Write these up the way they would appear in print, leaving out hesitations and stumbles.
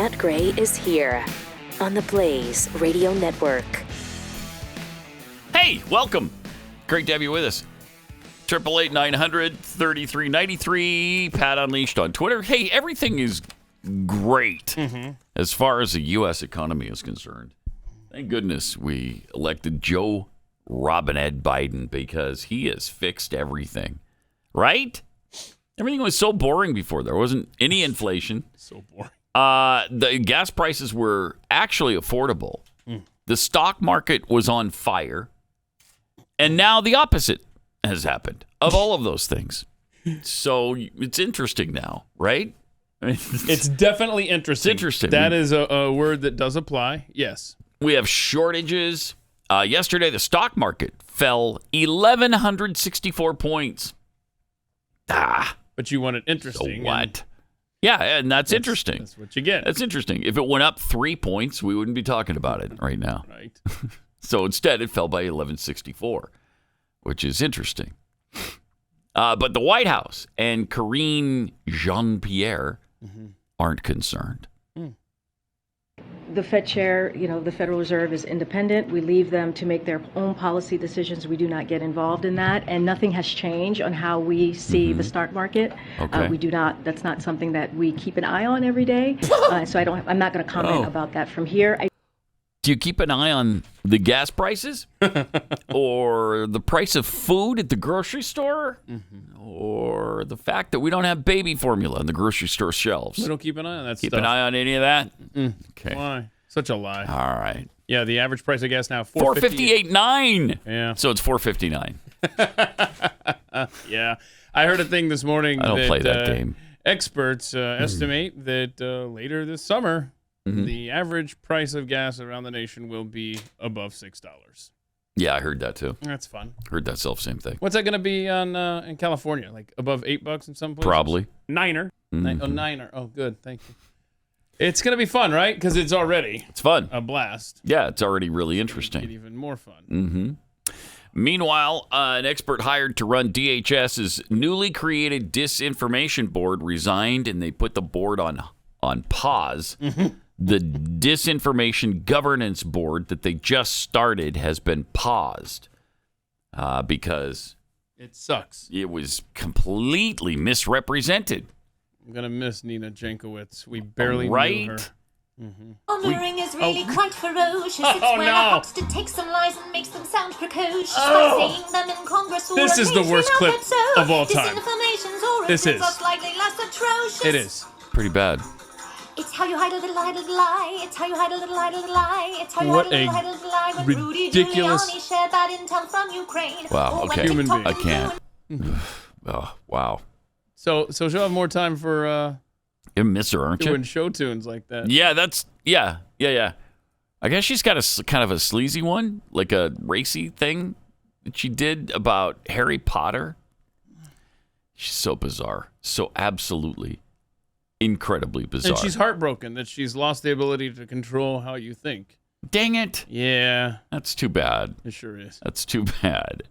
Pat Gray is here on the Blaze Radio Network. Hey, welcome. Great to have you with us. 888-900-3393. Pat Unleashed on Twitter. Hey, everything is great as far as the U.S. economy is concerned. Thank goodness we elected Joe Robinette Biden because he has fixed everything. Right? Everything was so boring before. There wasn't any inflation. So boring. The gas prices were actually affordable. The stock market was on fire. And now the opposite has happened of all of those things. So it's interesting now, right? It's definitely interesting. It's interesting. That is a word that does apply. Yes. We have shortages. Yesterday, the stock market fell 1,164 points. But you want it interesting. So what? Yeah, and that's interesting. That's what you get. That's interesting. If it went up 3 points, we wouldn't be talking about it right now. Right. So instead, it fell by 1,164, which is interesting. But the White House and Karine Jean-Pierre aren't concerned. The Fed chair, the Federal Reserve is independent. We leave them to make their own policy decisions. We do not get involved in that. And nothing has changed on how we see the stock market. Okay. That's not something that we keep an eye on every day. So I'm not going to comment about that from here. Do you keep an eye on the gas prices or the price of food at the grocery store or the fact that we don't have baby formula on the grocery store shelves? We don't keep an eye on that Keep stuff. an eye on any of that? Okay. Why? Such a lie. All right. Yeah, the average price of gas now, $4.58.9. Yeah. So it's $4.59. Yeah. I heard a thing this morning I don't play that game. Experts estimate that later this summer, the average price of gas around the nation will be above $6. Yeah, I heard that too. That's fun. Heard that same thing. What's that going to be on in California? Like above $8 in some places? Probably. Niner. Niner. Oh, good. Thank you. It's going to be fun, right? Because it's already It's fun. a blast. Yeah, it's already really Get interesting. even more fun. Meanwhile, an expert hired to run DHS's newly created disinformation board resigned, and they put the board on pause. The disinformation governance board that they just started has been paused because It sucks. it was completely misrepresented. I'm going to miss Nina Jankowicz. We barely knew Right? her. Pondering is really quite ferocious. Oh, It's when no. a huckster takes some lies and makes them sound precocious. By saying them in Congress or This a is the nation worst clip outlet, so of all time. Disinformation's or This is. slightly less atrocious. It is. Pretty bad. It's how you hide a little lie. It's how you hide a little lie. It's how you What hide a a little lie. When Rudy ridiculous- Giuliani shared that intel from Ukraine. Wow, Or when okay. Human TikTok being. I can't. Oh, wow. So she'll have more time for You're a misser, aren't doing you? show tunes like that. Yeah, yeah. I guess she's got a kind of a sleazy one, like a racy thing that she did about Harry Potter. She's so bizarre. So absolutely, incredibly bizarre. And she's heartbroken that she's lost the ability to control how you think. Dang it. Yeah, That's too bad. it sure is. That's too bad.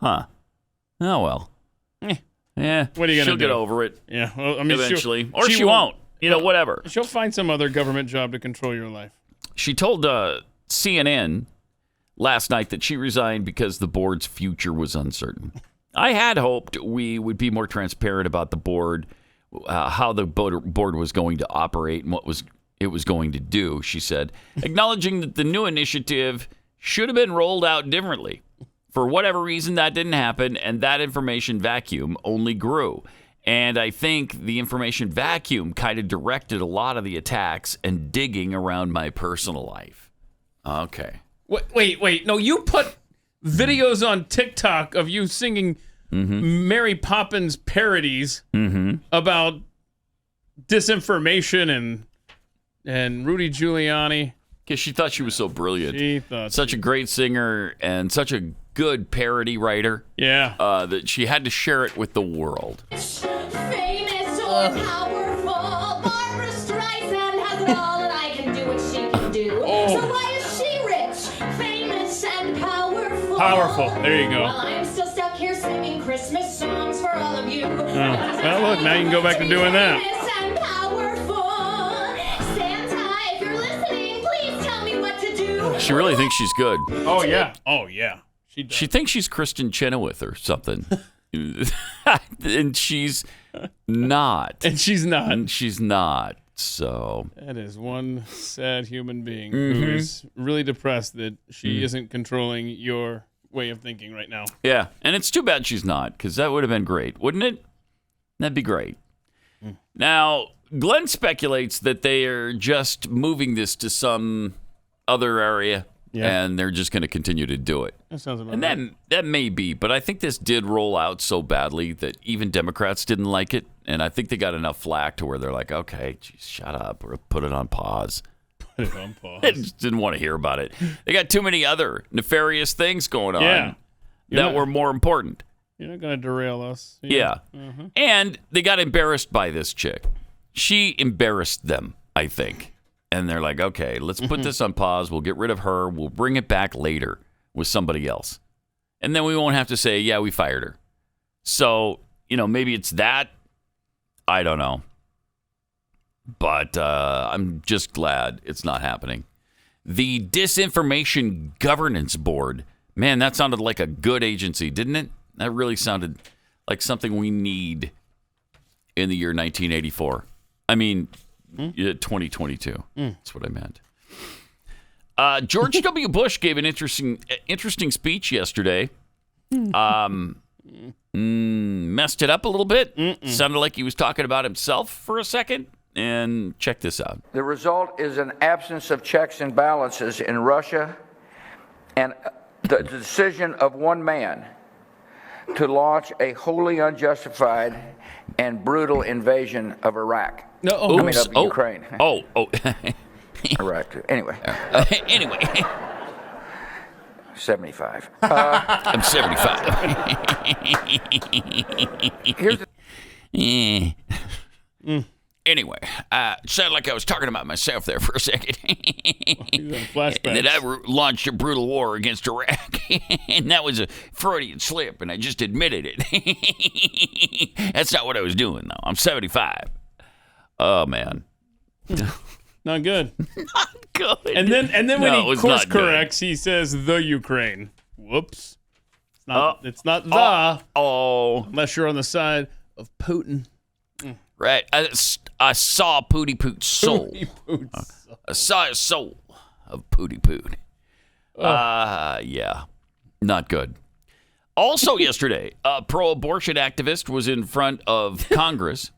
Huh. Oh, well. Yeah. What are you gonna She'll get do? over it Yeah, well, I mean, eventually. Or she won't. Whatever. She'll find some other government job to control your life. She told CNN last night that she resigned because the board's future was uncertain. I had hoped we would be more transparent about the board, how the board was going to operate and what it was going to do, she said, acknowledging that the new initiative should have been rolled out differently. For whatever reason, that didn't happen, and that information vacuum only grew. And I think the information vacuum kind of directed a lot of the attacks and digging around my personal life. Okay. Wait. No, you put videos on TikTok of you singing Mary Poppins parodies about disinformation and Rudy Giuliani. Because she thought she was so brilliant. She thought Such a great singer and such a good parody writer. Yeah. That she had to share it with the world. Famous or powerful, Barbra Streisand has it all, and I can do what she can do. So why is she rich, famous, and powerful? Powerful. There you go. Well, I'm still stuck here singing Christmas songs for all of you. Well, look, now you can go back to doing that. Famous and powerful. Santa She really thinks she's good. Oh, yeah. Oh, yeah. She does. She thinks she's Kristen Chenoweth or something. And she's not. And she's not. And she's not. So that is one sad human being who is really depressed that she isn't controlling your way of thinking right now. yeah, and it's too bad she's not, because that would have been great, wouldn't it? That'd be great. Now, Glenn speculates that they are just moving this to some other area, and they're just going to continue to do it. That sounds about And right. that may be, but I think this did roll out so badly that even Democrats didn't like it, and I think they got enough flack to where they're like, okay, geez, shut up, or put it on pause. Put it on pause. They just didn't want to hear about it. They got too many other nefarious things going on Yeah. that were more important. You're not going to derail us. Yeah. And they got embarrassed by this chick. She embarrassed them, I think. And they're like, okay, let's put this on pause. We'll get rid of her. We'll bring it back later with somebody else. And then we won't have to say, yeah, we fired her. So, maybe it's that. I don't know. But I'm just glad it's not happening. The Disinformation Governance Board. Man, that sounded like a good agency, didn't it? That really sounded like something we need in the year 1984. I mean, 2022. That's what I meant. George W. Bush gave an interesting speech yesterday. Messed it up a little bit. Sounded like he was talking about himself for a second. And check this out. The result is an absence of checks and balances in Russia and the decision of one man to launch a wholly unjustified and brutal invasion of Iraq. No, I mean, of Ukraine. Oh. Iraq. Anyway. Anyway. 75. I'm 75. Here's the Anyway, sounded like I was talking about myself there for a second. flashbacks. And that I launched a brutal war against Iraq. And that was a Freudian slip, and I just admitted it. That's not what I was doing, though. I'm 75. Oh, man. Not good. Not good. And then when No, he it's course not good. corrects, he says the Ukraine. Whoops. It's not the. Unless you're on the side of Putin. Right. I saw Pooty Poot's soul. I saw his soul of Pooty Poot. Yeah. Not good. Also yesterday, a pro-abortion activist was in front of Congress.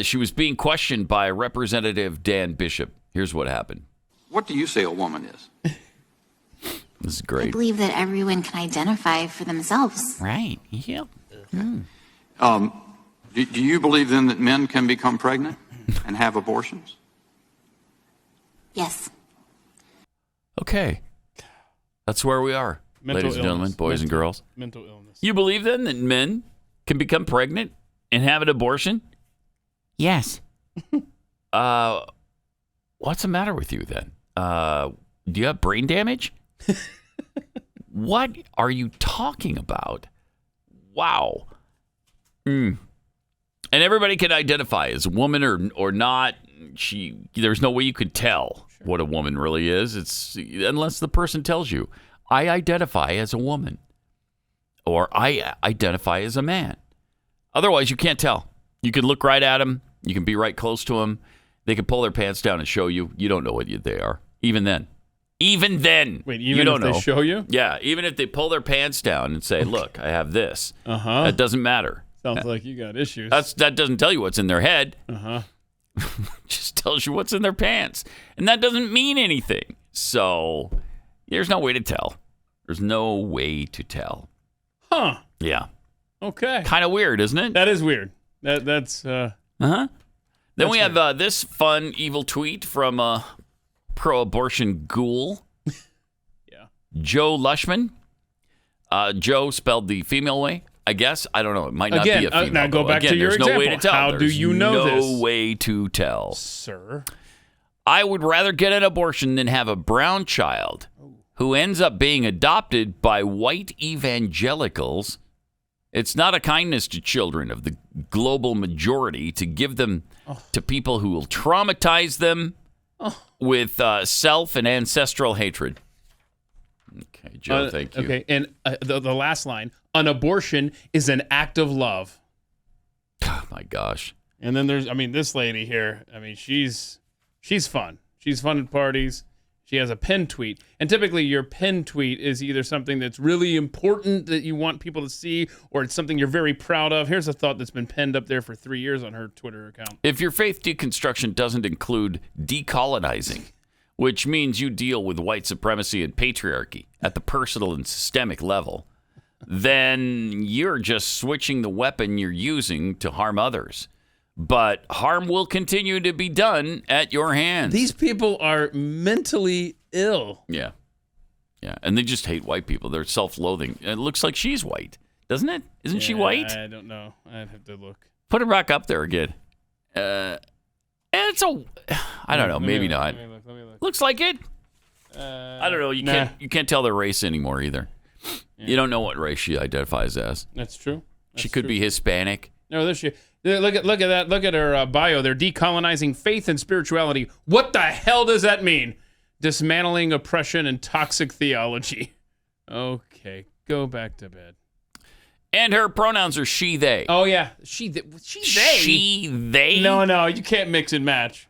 She was being questioned by Representative Dan Bishop. Here's what happened. What do you say a woman is? This is I great. believe that everyone can identify for themselves. Right. Yeah. Do you believe then that men can become pregnant and have abortions? Yes. Okay. That's where we are, Mental ladies and gentlemen, illness. boys and girls. Mental illness. You believe then that men can become pregnant and have an abortion? Yes. What's the matter with you then? Do you have brain damage? What are you talking about? Wow. And everybody can identify as a woman or not. There's no way you could tell what a woman really is. It's unless the person tells you, I identify as a woman or I identify as a man. Otherwise, you can't tell. You can look right at them. You can be right close to them. They can pull their pants down and show you. You don't know what they are. Even then. Wait, you even don't if know. they show you? Yeah, even if they pull their pants down and say, look, I have this. That doesn't matter. Sounds like you got issues. That doesn't tell you what's in their head. Just tells you what's in their pants. And that doesn't mean anything. So there's no way to tell. There's no way to tell. Huh. Yeah. Okay. Kind of weird, isn't it? That is weird. That's Then we have this fun, evil tweet from a pro-abortion ghoul. Yeah. Joe Lushman. Joe spelled the female way, I guess. I don't know. It might not be a female. Now go back to your there's example. No way to tell. How do There's you know this? No way to tell. Sir. I would rather get an abortion than have a brown child who ends up being adopted by white evangelicals. It's not a kindness to children of the global majority to give them to people who will traumatize them with self and ancestral hatred. Okay, Joe, thank you. Okay, and the last line, an abortion is an act of love. Oh, my gosh. And then there's, this lady here, she's fun. She's fun at parties. She has a pinned tweet. And typically your pinned tweet is either something that's really important that you want people to see, or it's something you're very proud of. Here's a thought that's been pinned up there for 3 years on her Twitter account. If your faith deconstruction doesn't include decolonizing, which means you deal with white supremacy and patriarchy at the personal and systemic level, then you're just switching the weapon you're using to harm others. But harm will continue to be done at your hands. These people are mentally ill. Yeah. Yeah. And they just hate white people. They're self-loathing. It looks like she's white, doesn't it? Isn't she white? I don't know. I'd have to look. Put her back up there again. I don't know. Maybe not. Let me look. Looks like it. I don't know. You can't tell their race anymore either. Yeah. You don't know what race she identifies as. That's true. She could be Hispanic. No, there she. Look at that. Look at her bio. They're decolonizing faith and spirituality. What the hell does that mean? Dismantling oppression and toxic theology. Okay, go back to bed. And her pronouns are she, they. Oh yeah, she, they. She, they. No, you can't mix and match.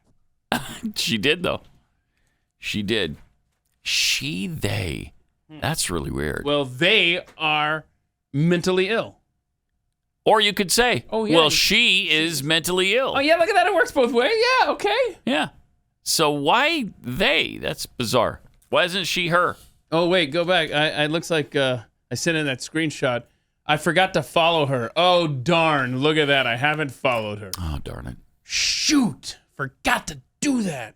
She did though. She did. She, they. That's really weird. Well, they are mentally ill. Or you could say, oh, yeah, well, she is mentally ill. Oh, yeah, look at that. It works both ways. Yeah, okay. Yeah. So why they? That's bizarre. Why isn't she her? Oh, wait, go back. It looks like I sent in that screenshot. I forgot to follow her. Oh, darn. Look at that. I haven't followed her. Oh, darn it. Shoot. Forgot to do that.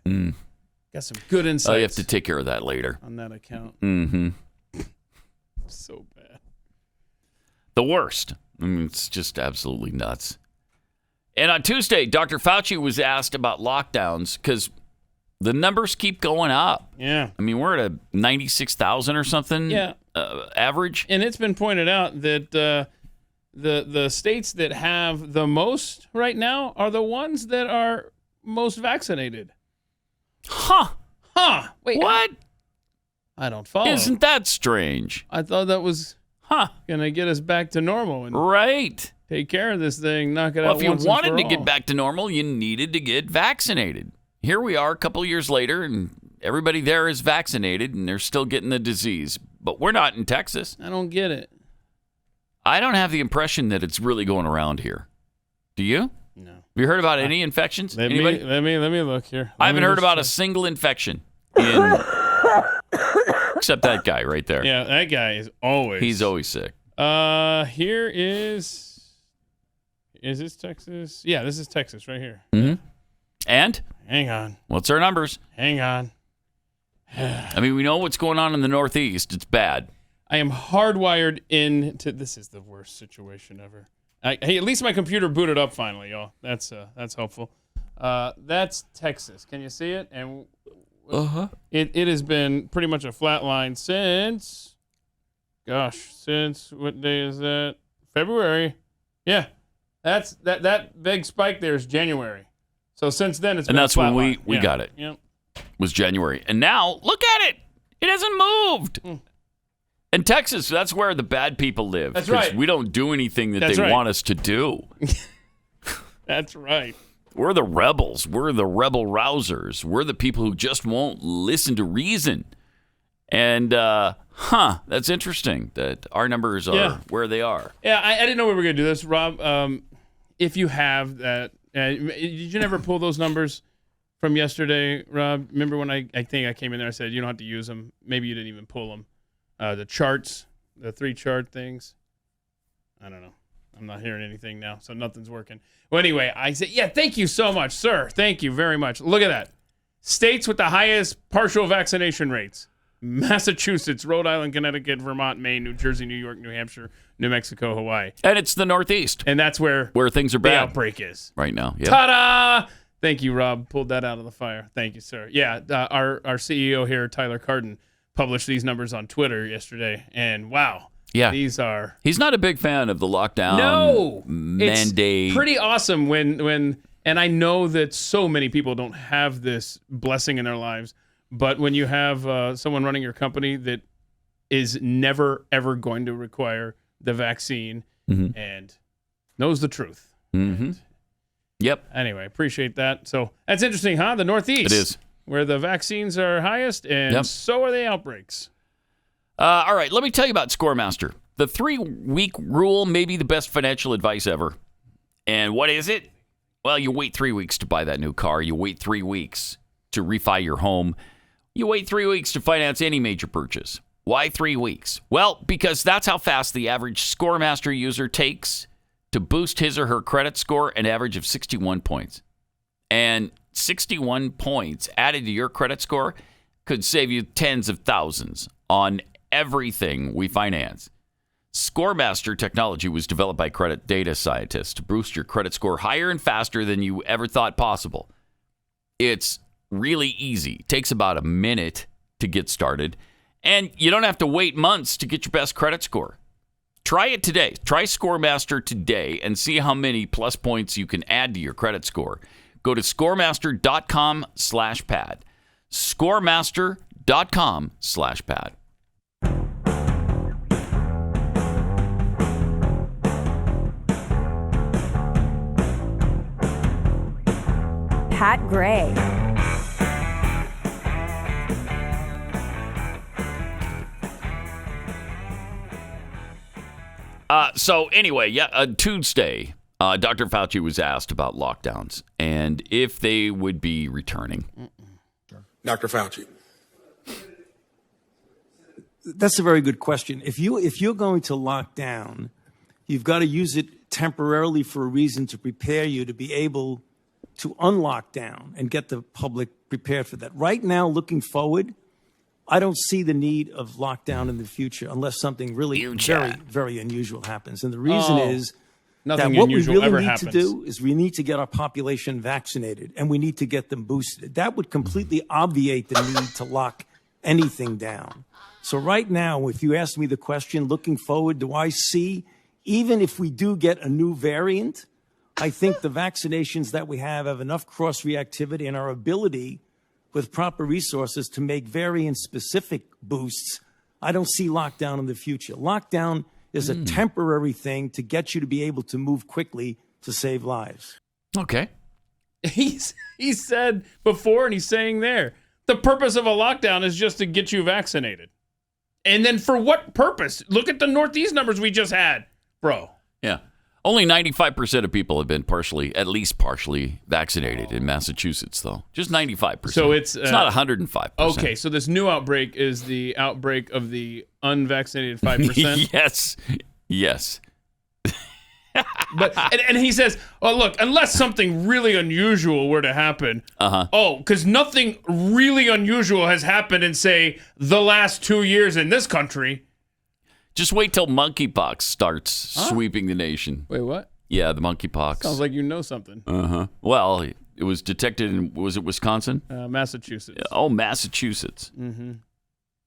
Got some good insights. Oh, you have to take care of that later. On that account. Mm-hmm. So bad. The worst. It's just absolutely nuts. And on Tuesday, Dr. Fauci was asked about lockdowns because the numbers keep going up. Yeah. We're at a 96,000 or something average. And it's been pointed out that the states that have the most right now are the ones that are most vaccinated. Huh. Wait. What? I don't follow. Isn't that strange? I thought that was going to get us back to normal. And right. Take care of this thing, knock it out once and for all. If you wanted to get back to normal, you needed to get vaccinated. Here we are a couple years later, and everybody there is vaccinated, and they're still getting the disease. But we're not in Texas. I don't get it. I don't have the impression that it's really going around here. Do you? No. Have you heard about any infections? Let me look here. I haven't heard about a single infection except that guy right there. Yeah, that guy is always. He's always sick. Here is this Texas? Yeah, this is Texas right here. Mm-hmm. And? Hang on. What's our numbers? Hang on. We know what's going on in the Northeast. It's bad. I am hardwired into. This is the worst situation ever. Hey, at least my computer booted up finally, y'all. That's helpful. That's Texas. Can you see it? And it has been pretty much a flat line since what day is that? February. Yeah. That's that big spike there is January. So since then it's been and that's when we got it. Yep. Was January. And now look at it. It hasn't moved. In Texas, that's where the bad people live. That's right. We don't do anything that they want us to do. That's right. We're the rebels. We're the rebel rousers. We're the people who just won't listen to reason. And, that's interesting that our numbers are where they are. Yeah, I didn't know we were going to do this, Rob. If you have that, did you never pull those numbers from yesterday, Rob? Remember when I think I came in there, I said, you don't have to use them. Maybe you didn't even pull them. The charts, the 3 chart things. I don't know. I'm not hearing anything now, so nothing's working. Well, anyway, I said, thank you so much, sir. Thank you very much. Look at that. States with the highest partial vaccination rates. Massachusetts, Rhode Island, Connecticut, Vermont, Maine, New Jersey, New York, New Hampshire, New Mexico, Hawaii. And it's the Northeast. And that's where things are bad. The outbreak is. Right now. Yep. Ta-da! Thank you, Rob. Pulled that out of the fire. Thank you, sir. Yeah, our CEO here, Tyler Carden, published these numbers on Twitter yesterday, and wow. Yeah. These are... He's not a big fan of the lockdown mandate. It's pretty awesome when And I know that so many people don't have this blessing in their lives, but when you have someone running your company that is never, ever going to require the vaccine and knows the truth. Yep. Anyway, appreciate that. So that's interesting, huh? The Northeast. It is. Where the vaccines are highest, and so are the outbreaks. All right, let me tell you about Scoremaster. The 3-week rule may be the best financial advice ever. And what is it? Well, you wait 3 weeks to buy that new car. You wait 3 weeks to refi your home. You wait 3 weeks to finance any major purchase. Why 3 weeks? Well, because that's how fast the average Scoremaster user takes to boost his or her credit score, an average of 61 points. And 61 points added to your credit score could save you tens of thousands on everything we finance. Scoremaster technology was developed by credit data scientists to boost your credit score higher and faster than you ever thought possible. It's really easy. It takes about a minute to get started, and you don't have to wait months to get your best credit score. Try it today. Try Scoremaster today and see how many plus points you can add to your credit score. Go to scoremaster.com/pad. Scoremaster.com/pad. Pat Gray. So anyway, Tuesday, Dr. Fauci was asked about lockdowns and if they would be returning. Dr. Fauci. That's a very good question. If you're going to lock down, you've got to use it temporarily for a reason to prepare you to be able to unlock down and get the public prepared for that. Right now, looking forward, I don't see the need of lockdown in the future unless something really very, very unusual happens. And the reason is that what we really need to do is we need to get our population vaccinated and we need to get them boosted. That would completely obviate the need to lock anything down. So right now, if you ask me the question, looking forward, do I see, even if we do get a new variant, I think the vaccinations that we have enough cross-reactivity and our ability with proper resources to make variant-specific boosts. I don't see lockdown in the future. Lockdown is a temporary thing to get you to be able to move quickly to save lives. Okay. He said before, and he's saying there, the purpose of a lockdown is just to get you vaccinated. And then for what purpose? Look at the Northeast numbers we just had, bro. Yeah. Only 95% of people have been at least partially vaccinated in Massachusetts, though. Just 95%. So it's not 105%. Okay, so this new outbreak is the outbreak of the unvaccinated 5%? Yes. But and he says, oh, look, unless something really unusual were to happen, because nothing really unusual has happened in, say, the last 2 years in this country. Just wait till monkeypox starts sweeping the nation. Wait, what? Yeah, the monkeypox. Sounds like you know something. Well, it was detected in, was it Wisconsin? Massachusetts. Oh, Massachusetts.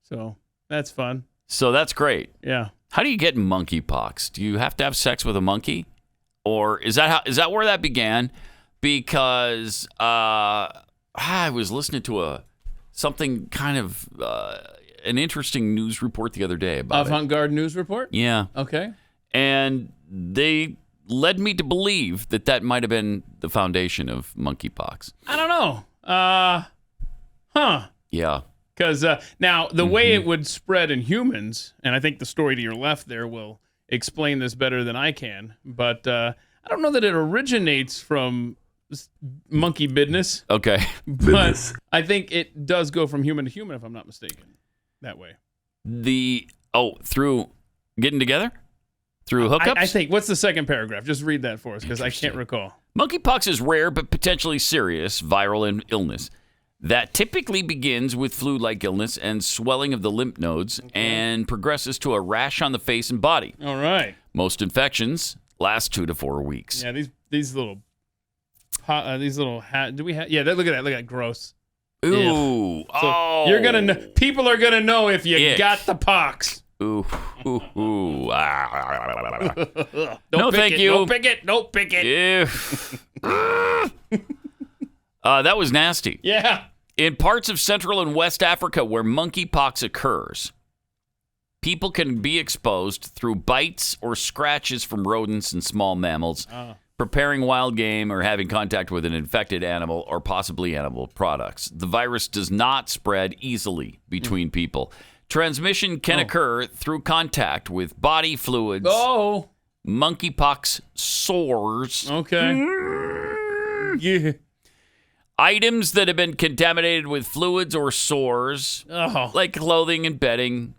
So that's fun. So that's great. Yeah. How do you get monkeypox? Do you have to have sex with a monkey? Or is that where that began? Because I was listening to something kind of... an interesting news report the other day about Avant-garde news report? Yeah. Okay. And they led me to believe that might have been the foundation of monkeypox. I don't know. Yeah. Because now the way it would spread in humans, and I think the story to your left there will explain this better than I can, but I don't know that it originates from monkey business. Okay. But I think it does go from human to human, if I'm not mistaken. That way. Through getting together? Through hookups? I think. What's the second paragraph? Just read that for us, because I can't recall. Monkeypox is rare but potentially serious viral illness that typically begins with flu-like illness and swelling of the lymph nodes and progresses to a rash on the face and body. All right. Most infections last 2 to 4 weeks. Yeah, these little do we have? Yeah, look at that. Look at that. Gross. Ooh. So you're gonna know, people are gonna know if you got the pox. Ooh, ooh, ooh. Don't thank it, you. Don't pick it. Don't pick it. That was nasty. Yeah. In parts of Central and West Africa where monkeypox occurs, people can be exposed through bites or scratches from rodents and small mammals, preparing wild game or having contact with an infected animal or possibly animal products. The virus does not spread easily between people. Transmission can occur through contact with body fluids, monkeypox sores, Yeah. items that have been contaminated with fluids or sores, like clothing and bedding,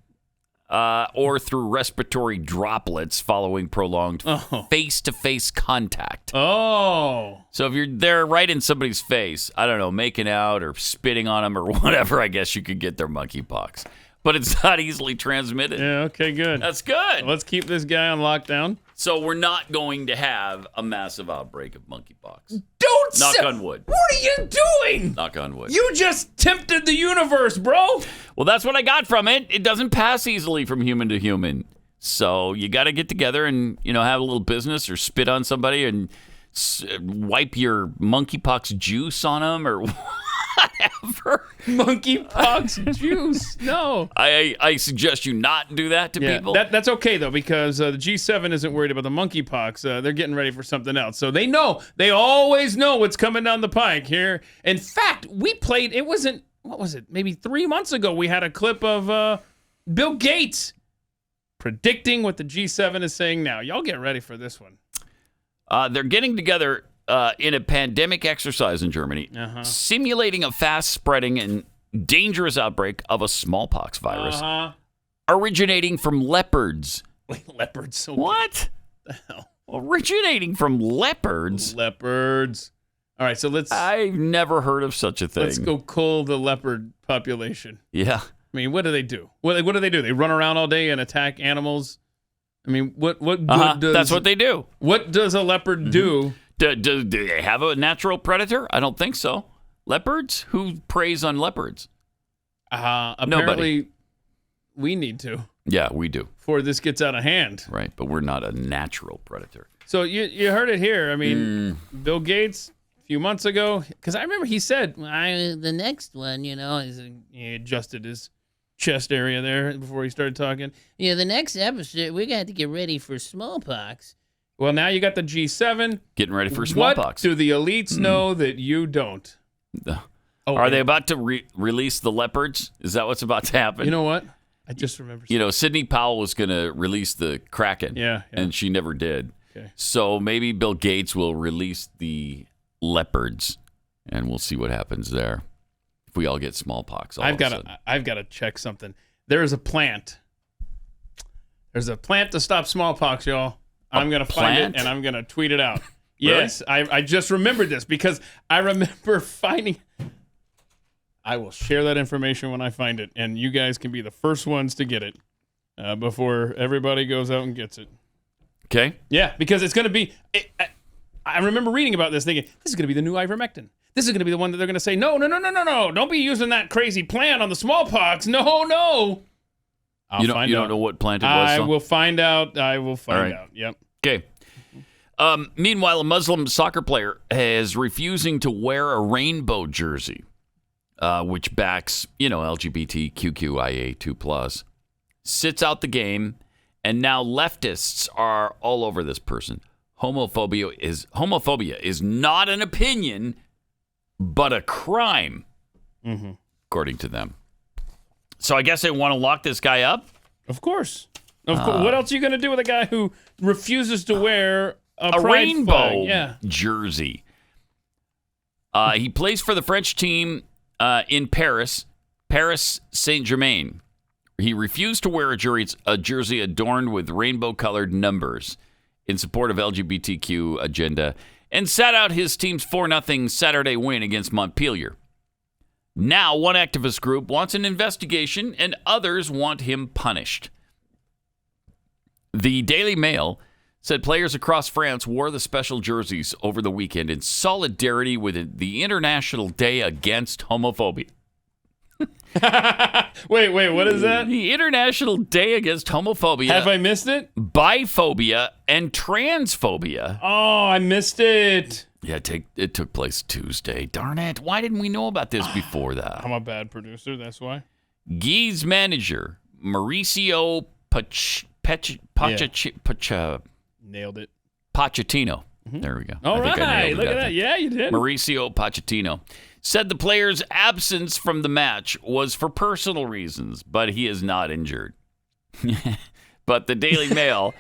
or through respiratory droplets following prolonged face-to-face contact. So if you're there right in somebody's face, I don't know, making out or spitting on them or whatever, I guess you could get their monkeypox. But it's not easily transmitted. Yeah, okay, good. That's good. Let's keep this guy on lockdown. So we're not going to have a massive outbreak of monkeypox. Don't Knock on wood. What are you doing? Knock on wood. You just tempted the universe, bro. Well, that's what I got from it. It doesn't pass easily from human to human. So you got to get together and, have a little business or spit on somebody and wipe your monkeypox juice on them or whatever. Monkeypox juice. No. I suggest you not do that to people. That's okay, though, because the G7 isn't worried about the monkeypox. They're getting ready for something else. So they know. They always know what's coming down the pike here. In fact, we played, it wasn't, what was it, maybe 3 months ago, we had a clip of Bill Gates predicting what the G7 is saying now. Y'all get ready for this one. They're getting together in a pandemic exercise in Germany, simulating a fast-spreading and dangerous outbreak of a smallpox virus originating from leopards. Wait, leopards? Okay. What? The hell? Originating from leopards? Leopards. All right, so I've never heard of such a thing. Let's go cull the leopard population. Yeah. I mean, what do they do? What do they do? They run around all day and attack animals? I mean, what good does... That's what they do. What does a leopard do? Do they have a natural predator? I don't think so. Leopards? Who preys on leopards? Apparently, Nobody. We need to. Yeah, we do. Before this gets out of hand. Right, but we're not a natural predator. So you heard it here. I mean, Bill Gates, a few months ago, because I remember he said, the next one, he adjusted his chest area there before he started talking. Yeah, the next episode, we got to get ready for smallpox. Well, now you got the G7. Getting ready for smallpox. What do the elites know that you don't? Are they about to release the leopards? Is that what's about to happen? You know what? I just remember. Sidney Powell was going to release the Kraken. Yeah. And she never did. Okay. So maybe Bill Gates will release the leopards, and we'll see what happens there. If we all get smallpox, I've got to check something. There's a plant. There's a plant to stop smallpox, y'all. I'm going to find it, and I'm going to tweet it out. Really? Yes, I just remembered this because I remember finding... I will share that information when I find it, and you guys can be the first ones to get it before everybody goes out and gets it. Okay. Yeah, because it's going to be... I remember reading about this thinking, this is going to be the new ivermectin. This is going to be the one that they're going to say, no. Don't be using that crazy plant on the smallpox. No. You don't know what plant it was? I will find out. Out. Yep. Okay. Meanwhile, a Muslim soccer player is refusing to wear a rainbow jersey, which backs, LGBTQIA2+, sits out the game, and now leftists are all over this person. Homophobia is not an opinion, but a crime, according to them. So I guess they want to lock this guy up? Of course. What else are you going to do with a guy who refuses to wear a rainbow jersey? He plays for the French team in Paris Saint-Germain. He refused to wear a jersey adorned with rainbow-colored numbers in support of LGBTQ agenda and sat out his team's 4-0 Saturday win against Montpellier. Now, one activist group wants an investigation and others want him punished. The Daily Mail said players across France wore the special jerseys over the weekend in solidarity with the International Day Against Homophobia. Wait, what is that? The International Day Against Homophobia. Have I missed it? Biphobia and transphobia. Oh, I missed it. Yeah, it took place Tuesday. Darn it. Why didn't we know about this before that? I'm a bad producer, that's why. Guye's manager, Mauricio Nailed it. Pochettino. There we go. All I think I right, nailed it look at time. that. Yeah, you did. Mauricio Pochettino said the player's absence from the match was for personal reasons, but he is not injured. But the Daily Mail,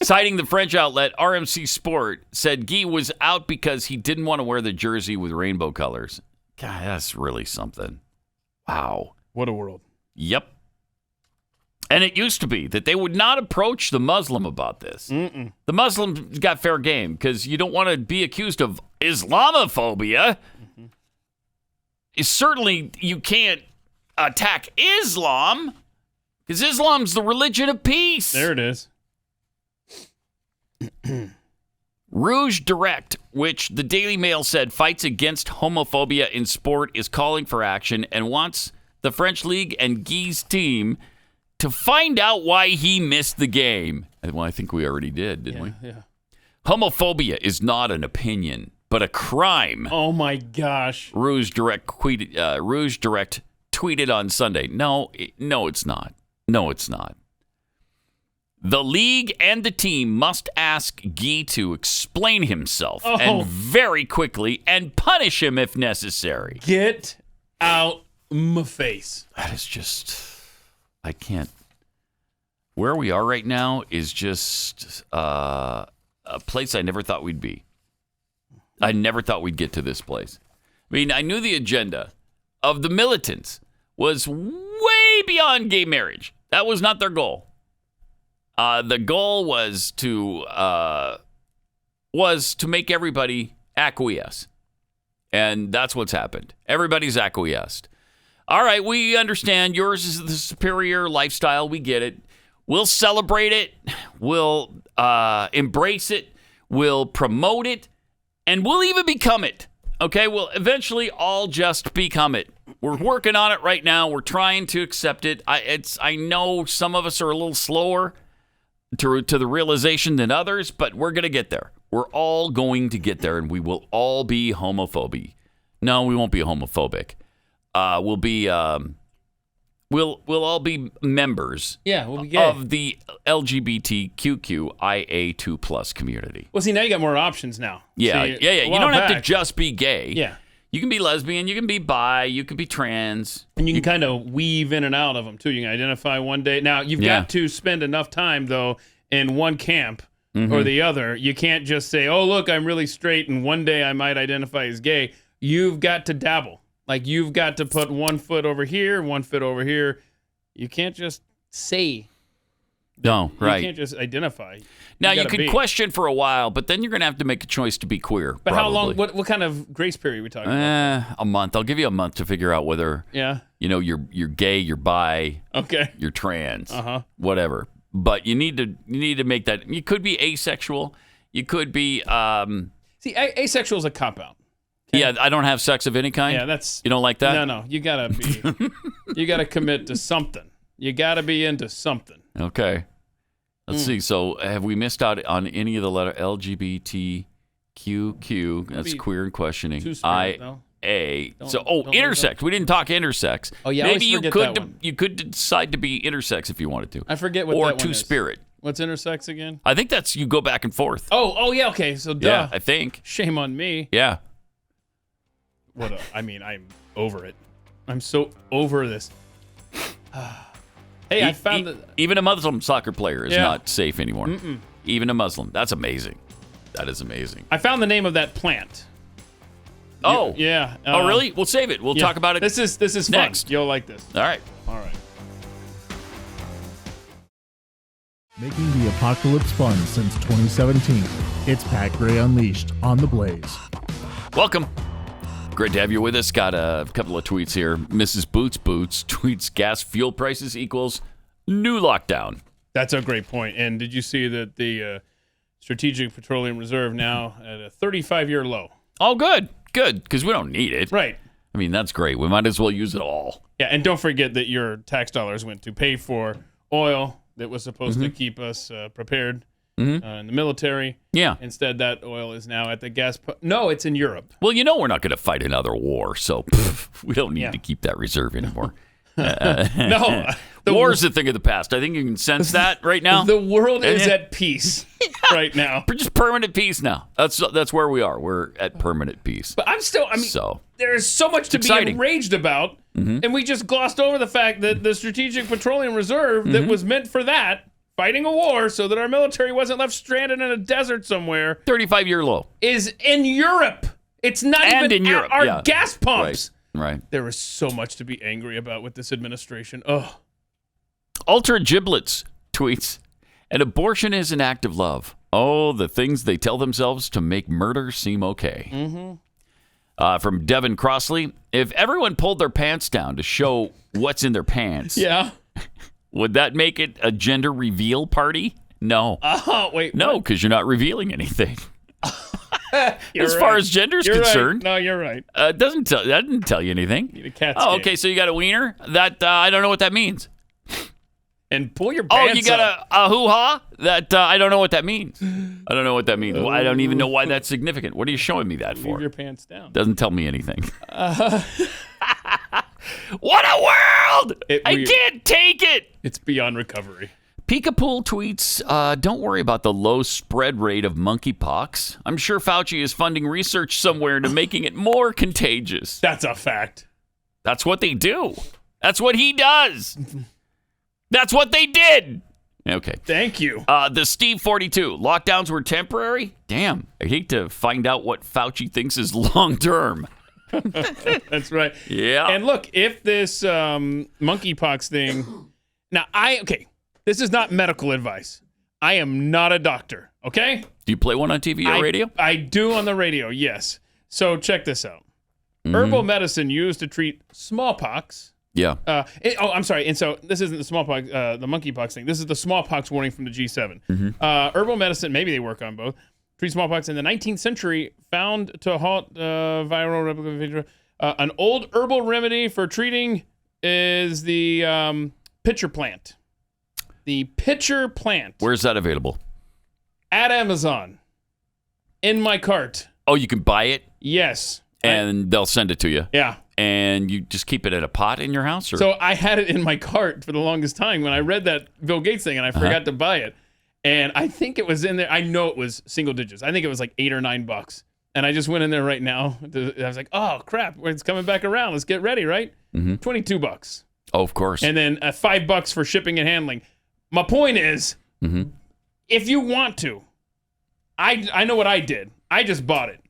citing the French outlet RMC Sport, said Gueye was out because he didn't want to wear the jersey with rainbow colors. God, that's really something. Wow. What a world. Yep. And it used to be that they would not approach the Muslim about this. The Muslims got fair game because you don't want to be accused of Islamophobia. Certainly, you can't attack Islam because Islam's the religion of peace. There it is. Rouge Direct, which the Daily Mail said fights against homophobia in sport, is calling for action and wants the French League and Guye's team to find out why he missed the game. Well, I think we already did, didn't we? Yeah. Homophobia is not an opinion, but a crime. Oh, my gosh. Rouge Direct tweeted on Sunday. No, it's not. No, it's not. The league and the team must ask Gueye to explain himself and very quickly and punish him if necessary. Get out my face. That is just... I can't. Where we are right now is just a place I never thought we'd be. I never thought we'd get to this place. I mean, I knew the agenda of the militants was way beyond gay marriage. That was not their goal. The goal was to make everybody acquiesce, and that's what's happened. Everybody's acquiesced. All right, we understand yours is the superior lifestyle. We get it. We'll celebrate it. We'll embrace it. We'll promote it. And we'll even become it. Okay, we'll eventually all just become it. We're working on it right now. We're trying to accept it. I know some of us are a little slower to the realization than others, but we're going to get there. We're all going to get there, and we will all be homophobic. No, we won't be homophobic. We'll be we'll all be members we'll be gay. of the LGBTQIA2+ community. Well, see, now you got more options now. Yeah. See, You don't have to just be gay. Yeah. You can be lesbian, you can be bi, you can be trans. And you can kind of weave in and out of them, too. You can identify one day. Now, you've got to spend enough time, though, in one camp or the other. You can't just say, oh, look, I'm really straight, and one day I might identify as gay. You've got to dabble. Like, you've got to put 1 foot over here, 1 foot over here. You can't just say. No, right. You can't just identify. Now, you could question for a while, but then you're going to have to make a choice to be queer. But probably. how long? What kind of grace period are we talking about? A month. I'll give you a month to figure out whether you're gay, you're bi, you're trans, whatever. But you need to make that. You could be asexual. You could be. See, asexual is a cop out. Okay? Yeah, I don't have sex of any kind. Yeah, that's. You don't like that? No. You gotta be. You gotta commit to something. You gotta be into something. Okay. Let's see. So, have we missed out on any of the letter LGBTQQ? That's queer and questioning. IA. Intersex. We didn't talk intersex. Oh yeah, maybe you could decide to be intersex if you wanted to. I forget what or that one is. two-spirit. What's intersex again? I think that's you go back and forth. Oh yeah. Okay. So duh. Yeah, I think. Shame on me. Yeah. I'm over it. I'm so over this. Hey, I found that even a Muslim soccer player is not safe anymore. Even a Muslim. That's amazing. That is amazing. I found the name of that plant. Oh. Yeah. Oh, really? We'll save it. We'll talk about it. This is next. Fun. You'll like this. All right. Making the apocalypse fun since 2017. It's Pat Gray Unleashed on The Blaze. Welcome. Great to have you with us. Got a couple of tweets here. Mrs. Boots tweets gas fuel prices equals new lockdown. That's a great point. And did you see that the Strategic Petroleum Reserve now at a 35-year low? Oh, good. Good, because we don't need it. Right. I mean, that's great. We might as well use it all. Yeah, and don't forget that your tax dollars went to pay for oil that was supposed to keep us prepared in the military. Yeah. Instead, that oil is now at the gas pump. No, it's in Europe. Well, we're not going to fight another war, so we don't need to keep that reserve anymore. No. War's a thing of the past. I think you can sense that right now. The world is at peace right now. Just permanent peace now. That's where we are. We're at permanent peace. But there's so much to be enraged about, and we just glossed over the fact that the Strategic Petroleum Reserve that was meant for that, fighting a war so that our military wasn't left stranded in a desert somewhere, 35-year low, is in Europe. It's not even in Europe. Our gas pumps. Right. There is so much to be angry about with this administration. Oh. Ultra Giblets tweets, an abortion is an act of love. Oh, the things they tell themselves to make murder seem okay. From Devin Crossley, if everyone pulled their pants down to show what's in their pants, would that make it a gender reveal party? No. Oh, wait. No, because you're not revealing anything. As far as gender is concerned. Right. No, you're right. That didn't tell you anything. Need a cat scan. Okay, so you got a wiener? That I don't know what that means. And pull your pants up. Oh, you got a hoo-ha? That I don't know what that means. I don't know what that means. Well, I don't even know why that's significant. What are you showing me that for? Leave your pants down. Doesn't tell me anything. What a world! I can't take it. It's beyond recovery. Peekapool tweets, don't worry about the low spread rate of monkeypox. I'm sure Fauci is funding research somewhere into making it more contagious. That's a fact. That's what they do. That's what he does. That's what they did. Okay. Thank you. The Steve 42. Lockdowns were temporary? Damn. I hate to find out what Fauci thinks is long term. That's right. Yeah. And look, if this monkeypox thing. Now, this is not medical advice. I am not a doctor, okay? Do you play one on TV or radio? I do on the radio, yes. So check this out. Herbal medicine used to treat smallpox. Yeah. I'm sorry. And so this isn't the smallpox, the monkeypox thing. This is the smallpox warning from the G7. Herbal medicine, maybe they work on both, treat smallpox in the 19th century, found to halt viral replica. An old herbal remedy for treating is the pitcher plant. The pitcher plant. Where's that available? At Amazon. In my cart. Oh, you can buy it? Yes. And they'll send it to you? Yeah. And you just keep it in a pot in your house? Or? So I had it in my cart for the longest time when I read that Bill Gates thing and I forgot to buy it. And I think it was in there. I know it was single digits. I think it was like $8 or $9. And I just went in there right now. I was like, oh, crap. It's coming back around. Let's get ready, right? $22. Oh, of course. And then $5 for shipping and handling. My point is, if you want to, I know what I did. I just bought it.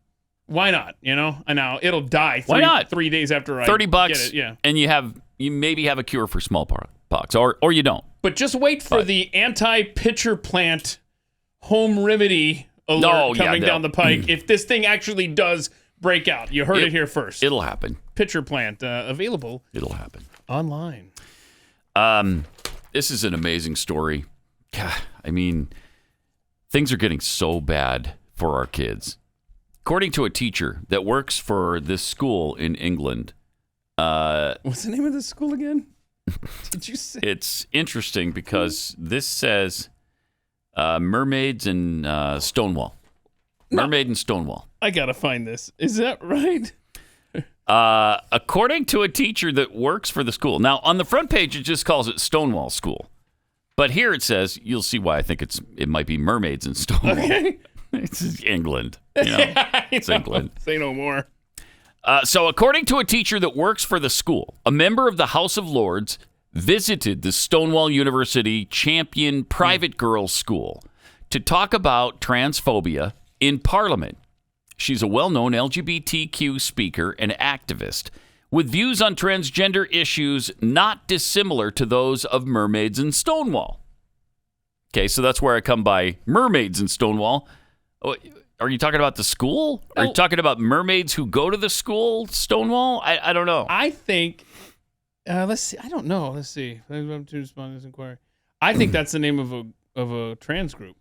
Why not? You know, and now it'll die. Why not? 3 days after I $30, get it. Yeah, and you maybe have a cure for smallpox, or you don't. But just wait for the anti-pitcher plant home remedy alert coming down the pike. If this thing actually does break out, you heard it here first. It'll happen. Pitcher plant available. It'll happen online. This is an amazing story. God, I mean, things are getting so bad for our kids. According to a teacher that works for this school in England. What's the name of this school again? Did you say? It's interesting because this says mermaids and Stonewall. Mermaid and Stonewall. I got to find this. Is that right? According to a teacher that works for the school. Now, on the front page, it just calls it Stonewall School. But here it says, you'll see why I think it might be mermaids and Stonewall. Okay. It's England. You know? It's England. Say no more. So according to a teacher that works for the school, a member of the House of Lords visited the Stonewall University Champion Private Girls School to talk about transphobia in Parliament. She's a well-known LGBTQ speaker and activist with views on transgender issues not dissimilar to those of mermaids and Stonewall. Okay, so that's where I come by mermaids and Stonewall. Are you talking about the school? Are you talking about mermaids who go to the school, Stonewall? I don't know. I think, let's see. I don't know. Let's see. To respond to this inquiry. I think that's the name of a trans group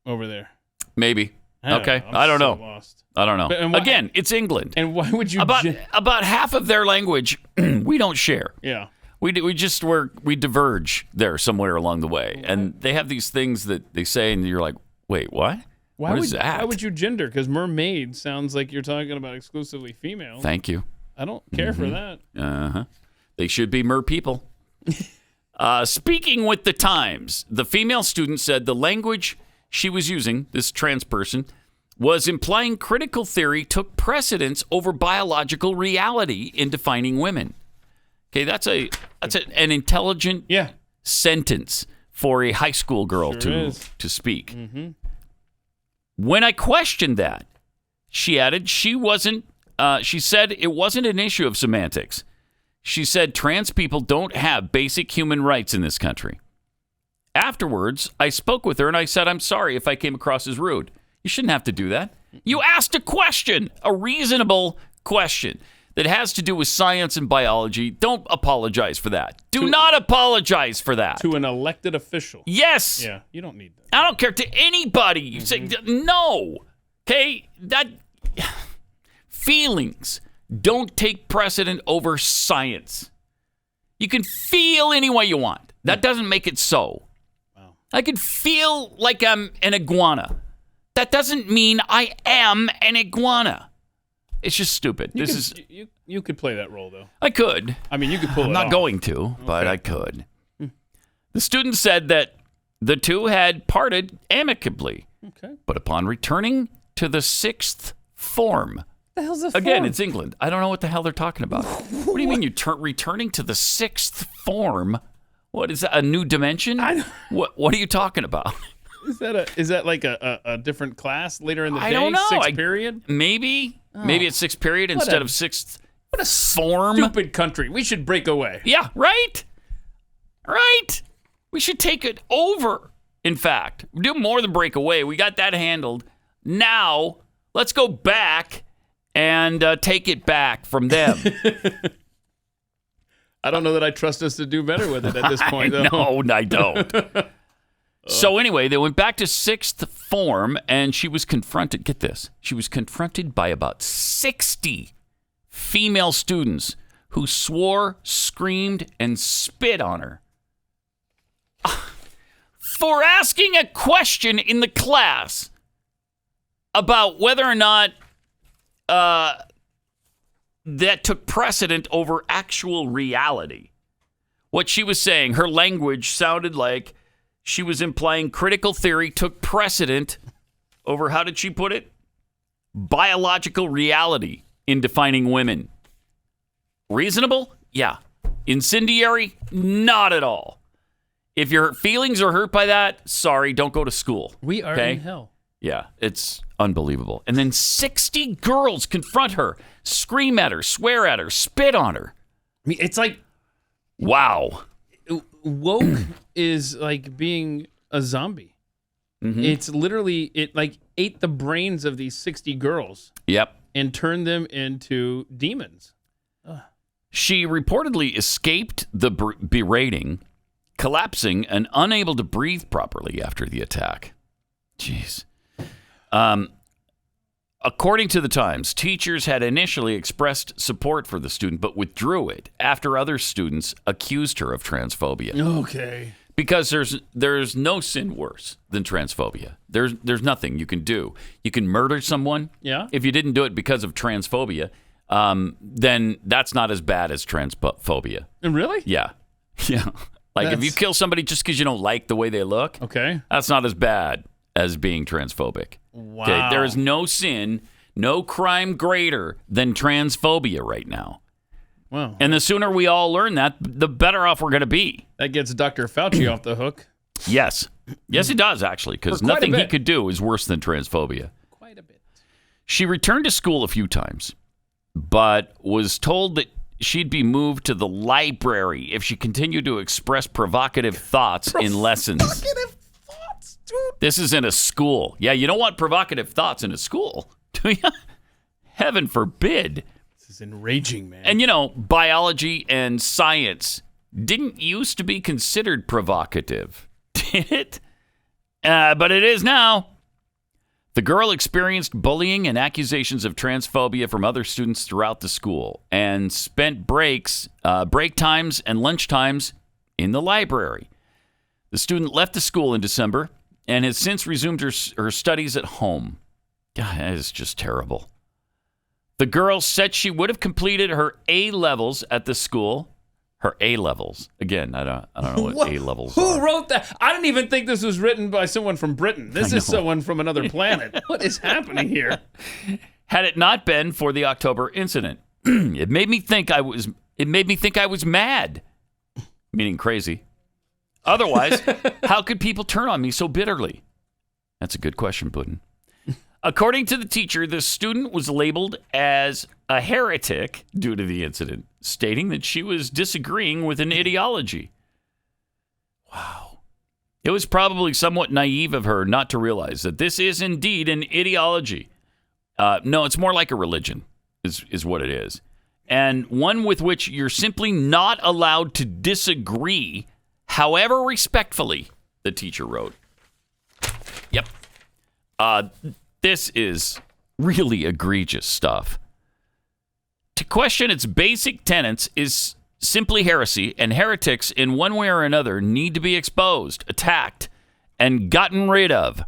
over there. Maybe. Okay. I don't know. Lost. I don't know. Again, it's England. And why would you... About half of their language we don't share. Yeah. We diverge there somewhere along the way, and they have these things that they say, and you're like, wait, what? What is that? Why would you gender? Because mermaid sounds like you're talking about exclusively female. Thank you. I don't care for that. Uh-huh. They should be mer people. Speaking with the Times, the female student said the language she was using, this trans person, was implying critical theory took precedence over biological reality in defining women. Okay, that's an intelligent sentence for a high school girl to speak. Mm-hmm. When I questioned that, she added she said it wasn't an issue of semantics. She said trans people don't have basic human rights in this country. Afterwards, I spoke with her and I said, I'm sorry if I came across as rude. You shouldn't have to do that. You asked a question, a reasonable question that has to do with science and biology. Don't apologize for that. Do not apologize for that. To an elected official. Yes. Yeah, you don't need that. I don't care to anybody. You say no. Okay? That feelings don't take precedent over science. You can feel any way you want. That doesn't make it so. Wow. I can feel like I'm an iguana. That doesn't mean I am an iguana. It's just stupid. You could play that role, though. I could. I mean, you could pull it off. I'm not going to, but I could. The student said that the two had parted amicably. Okay. But upon returning to the sixth form. The hell's a Again, form? it's England. I don't know what the hell they're talking about. What do you mean you're returning to the sixth form? What is that, a new dimension? What are you talking about? Is that like a different class later in the day? I don't know. Sixth period? Maybe. Maybe it's sixth period instead of sixth What a form. stupid country. We should break away. Yeah, right? Right? We should take it over, in fact. Do more than break away. We got that handled. Now, let's go back and take it back from them. I don't know that I trust us to do better with it at this point, though. No, I don't. So anyway, they went back to sixth form, and she was confronted. Get this. She was confronted by about 60 female students who swore, screamed, and spit on her for asking a question in the class about whether or not that took precedent over actual reality. What she was saying, her language sounded like she was implying critical theory took precedent over, how did she put it? Biological reality in defining women. Reasonable? Yeah. Incendiary? Not at all. If your feelings are hurt by that, sorry, don't go to school. We are in hell. Yeah, it's unbelievable. And then 60 girls confront her, scream at her, swear at her, spit on her. I mean, it's like, wow. Woke is like being a zombie. Mm-hmm. It's literally, it like ate the brains of these 60 girls. Yep. And turned them into demons. She reportedly escaped the berating, collapsing and unable to breathe properly after the attack. Jeez. According to the Times, teachers had initially expressed support for the student, but withdrew it after other students accused her of transphobia. Okay. Because there's no sin worse than transphobia. There's nothing you can do. You can murder someone. Yeah. If you didn't do it because of transphobia, then that's not as bad as transphobia. Really? Yeah. Yeah. Like if you kill somebody just because you don't like the way they look, okay, that's not as bad as being transphobic. Wow. Okay? There is no sin, no crime greater than transphobia right now. Wow. And the sooner we all learn that, the better off we're going to be. That gets Dr. Fauci off the hook. Yes. Yes, it does, actually, because nothing he could do is worse than transphobia. Quite a bit. She returned to school a few times, but was told that she'd be moved to the library if she continued to express provocative thoughts in lessons. Provocative thoughts, dude. This is in a school. Yeah, you don't want provocative thoughts in a school, do you? Heaven forbid. This is enraging, man. And, you know, biology and science didn't used to be considered provocative, did it? But it is now. The girl experienced bullying and accusations of transphobia from other students throughout the school and spent break times and lunch times in the library. The student left the school in December and has since resumed her studies at home. God, that is just terrible. The girl said she would have completed her A-levels at the school. Her A-levels. Again, I don't know what A-levels are. Who wrote that? I didn't even think this was written by someone from Britain. This is someone from another planet. What is happening here? Had it not been for the October incident, it made me think I was mad, meaning crazy. Otherwise, how could people turn on me so bitterly? That's a good question, Putin. According to the teacher, the student was labeled as a heretic due to the incident, stating that she was disagreeing with an ideology. Wow. It was probably somewhat naive of her not to realize that this is indeed an ideology. No, it's more like a religion, is what it is. And one with which you're simply not allowed to disagree, however respectfully, the teacher wrote. Yep. This is really egregious stuff. To question its basic tenets is simply heresy, and heretics in one way or another need to be exposed, attacked, and gotten rid of,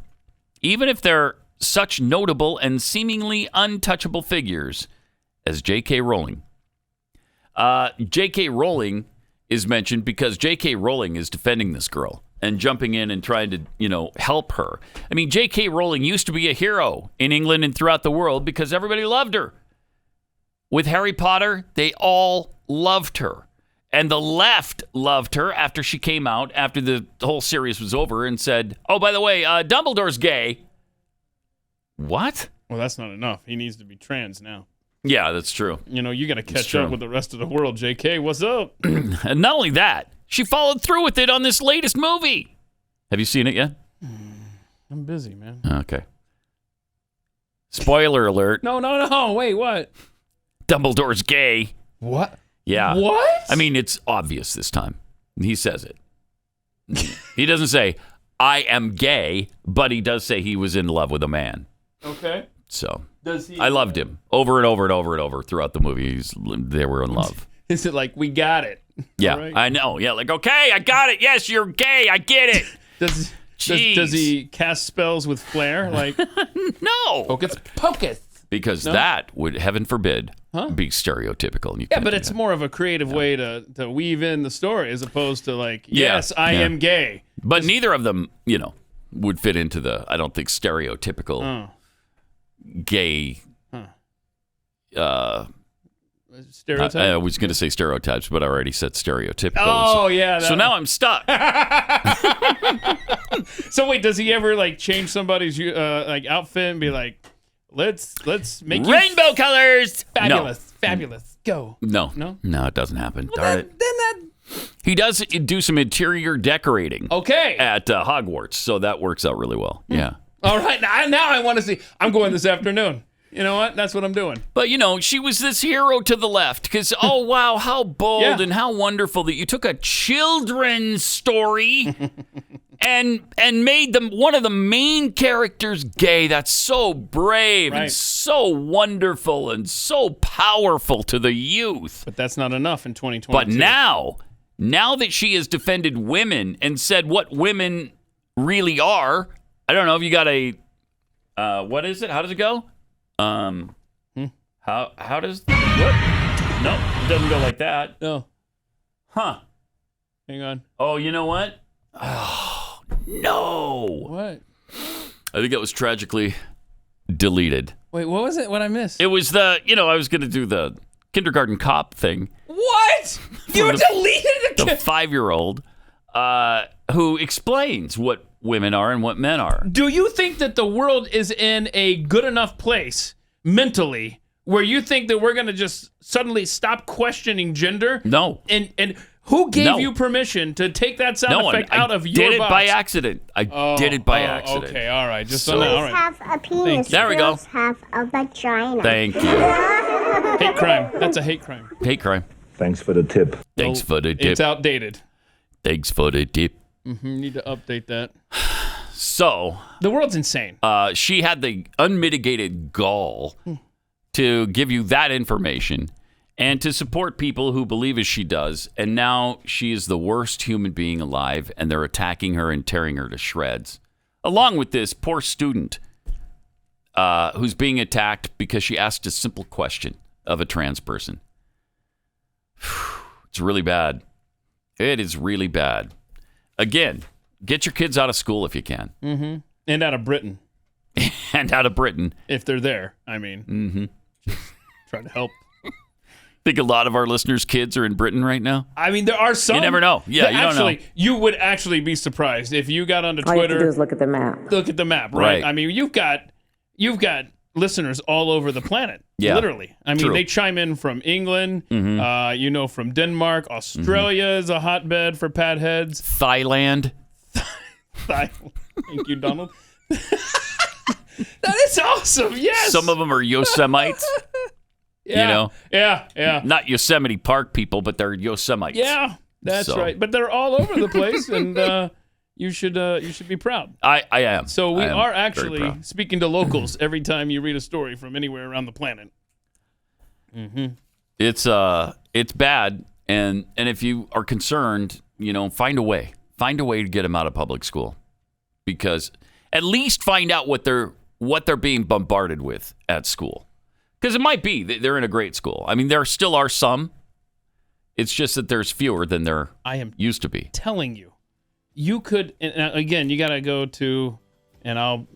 even if they're such notable and seemingly untouchable figures as J.K. Rowling. J.K. Rowling is mentioned because J.K. Rowling is defending this girl and jumping in and trying to, help her. I mean, J.K. Rowling used to be a hero in England and throughout the world because everybody loved her. With Harry Potter, they all loved her. And the left loved her after she came out, after the whole series was over, and said, oh, by the way, Dumbledore's gay. What? Well, that's not enough. He needs to be trans now. Yeah, that's true. You got to catch up with the rest of the world, JK. What's up? And not only that, she followed through with it on this latest movie. Have you seen it yet? I'm busy, man. Okay. Spoiler alert. No. Wait, what? Dumbledore's gay. What? Yeah. What? I mean, it's obvious this time. He says it. He doesn't say, I am gay, but he does say he was in love with a man. Okay. So, Does he? I loved him over and over and over and over throughout the movie. They were in love. Is it like, we got it? Yeah, right. I know. Yeah, like, okay, I got it. Yes, you're gay. I get it. Does he cast spells with flair? Like, no. Hocus pocus. Because that would, heaven forbid, be stereotypical. And you Yeah, but it's more of a creative way to weave in the story as opposed to like, yes, I am gay. But neither of them, would fit into the, I don't think, stereotypical gay. Stereotype? I was going to say stereotypes, but I already said stereotypical. Oh, yeah. So now I'm stuck. So wait, does he ever like change somebody's like outfit and be like, let's make rainbow colors? Fabulous. Go. No, it doesn't happen. Darn it. He does do some interior decorating. Okay. At Hogwarts, so that works out really well. Yeah. All right. Now I want to see. I'm going this afternoon. You know what? That's what I'm doing. But, she was this hero to the left because, oh, wow, how bold and how wonderful that you took a children's story and made them one of the main characters gay. That's so brave and so wonderful and so powerful to the youth. But that's not enough in 2022. But now that she has defended women and said what women really are, I don't know if you got a, what is it? How does it go? How does what? No, it doesn't go like that. No. Huh. Hang on. Oh, you know what? Oh, no. What? I think it was tragically deleted. Wait, what was it? What I missed? It was the, I was going to do the kindergarten cop thing. What? You deleted the 5-year-old who explains what women are and what men are. Do you think that the world is in a good enough place mentally where you think that we're going to just suddenly stop questioning gender? No. And who gave you permission to take that sound effect out of your box? I did it by accident. I did it by accident. Okay, all right. Just so, all right. Have a penis. There we go. Have a vagina. Thank you. Hate crime. That's a hate crime. Hate crime. Thanks for the tip. Thanks for the tip. It's outdated. Thanks for the tip. Need to update that. So the world's insane. She had the unmitigated gall to give you that information and to support people who believe as she does. And now she is the worst human being alive, and they're attacking her and tearing her to shreds. Along with this poor student who's being attacked because she asked a simple question of a trans person. It's really bad. It is really bad. Again, get your kids out of school if you can. Mm-hmm. And out of Britain. And out of Britain. If they're there, I mean. Just trying to help. Think a lot of our listeners' kids are in Britain right now? I mean, there are some. You never know. Yeah, you don't know. You would actually be surprised if you got onto Twitter. All you have to do is look at the map. Look at the map, right? I mean, you've got listeners all over the planet. Yeah, literally. I mean, true. they chime in from England, from Denmark. Australia is a hotbed for pat heads. Thailand. Thank you, Donald. That is awesome. Yes. Some of them are Yosemites. Yeah. Yeah. Not Yosemite Park people, but they're Yosemites. Yeah, that's right. But they're all over the place, and you should be proud. I am. So we am are very actually proud. speaking to locals every time you read a story from anywhere around the planet. Mm-hmm. It's bad, and if you are concerned, find a way to get them out of public school, because at least find out what they're being bombarded with at school. Because it might be that they're in a great school. I mean, there still are some. It's just that there's fewer than there used to be. Telling you, you could, and again, you got to go to, and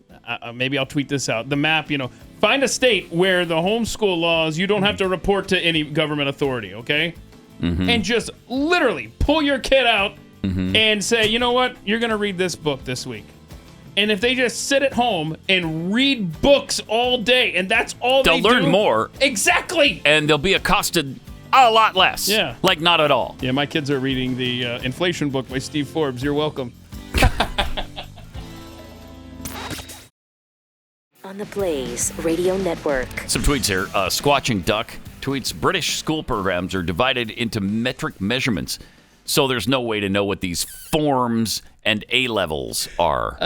maybe I'll tweet this out, the map, find a state where the homeschool laws, you don't have to report to any government authority, okay? Mm-hmm. And just literally pull your kid out and say, you know what, you're going to read this book this week. And if they just sit at home and read books all day, and that's all they'll learn more. Exactly. And they'll be accosted a lot less. Yeah. Like not at all. Yeah, my kids are reading the inflation book by Steve Forbes. You're welcome. On the Blaze Radio Network. Some tweets here. Squatching Duck tweets, British school programs are divided into metric measurements, so there's no way to know what these forms and A-levels are.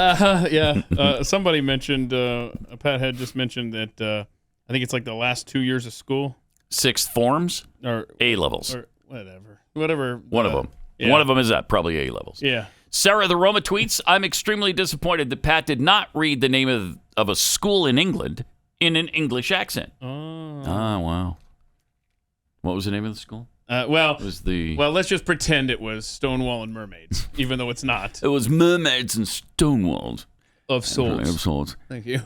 Somebody mentioned, Pat had just mentioned that I think it's like the last 2 years of school. Sixth forms or A-levels? Or whatever. One of them. Yeah. One of them is that, probably A-levels. Yeah. Sarah the Roma tweets, I'm extremely disappointed that Pat did not read the name of a school in England in an English accent. Oh, wow. What was the name of the school? Let's just pretend it was Stonewall and Mermaids, even though it's not. It was Mermaids and Stonewalls. Of Swords. Of Swords. Thank you.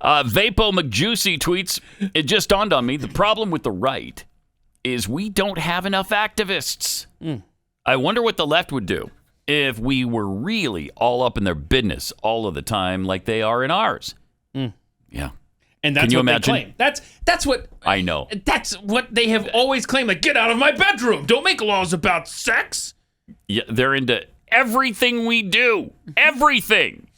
Vapo McJuicy tweets, it just dawned on me, the problem with the right is we don't have enough activists. I wonder what the left would do if we were really all up in their business all of the time like they are in ours. Yeah. And that's Can you what imagine? they claim. That's what I know. That's what they have always claimed. Like, get out of my bedroom. Don't make laws about sex. Yeah, they're into everything we do. Everything.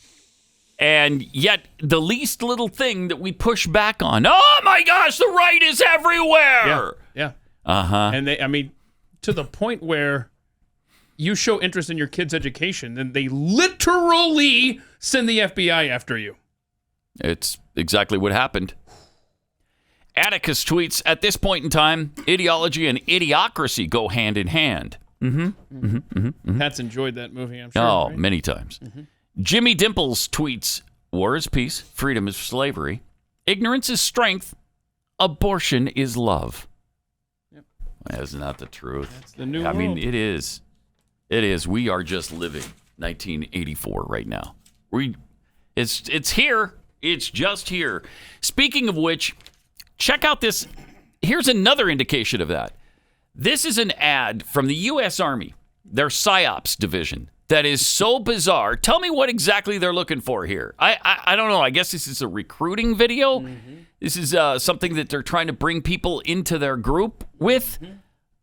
And yet, the least little thing that we push back on, oh my gosh, the right is everywhere. Yeah. Uh-huh. And to the point where you show interest in your kid's education, then they literally send the FBI after you. It's exactly what happened. Atticus tweets, at this point in time, ideology and idiocracy go hand in hand. Pat's enjoyed that movie, I'm sure. Oh, right? many times. Jimmy Dimples tweets, war is peace, freedom is slavery, ignorance is strength, abortion is love. Yep. That's not the truth. That's the new world. I mean, it is. It is. We are just living 1984 right now. It's here. It's just here. Speaking of which, check out this. Here's another indication of that. This is an ad from the U.S. Army, their psyops division. That is so bizarre. Tell me what exactly they're looking for here. I don't know. I guess this is a recruiting video. This is something that they're trying to bring people into their group with.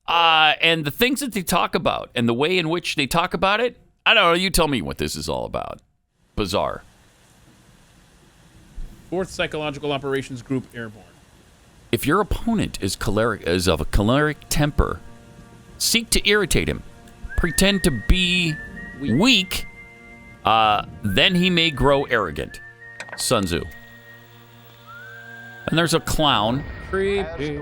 And the things that they talk about and the way in which they talk about it, I don't know. You tell me what this is all about. Bizarre. 4th Psychological Operations Group Airborne. If your opponent is of a choleric temper, seek to irritate him. Pretend to be weak Then he may grow arrogant. Sun Tzu. And there's a clown. Creepy.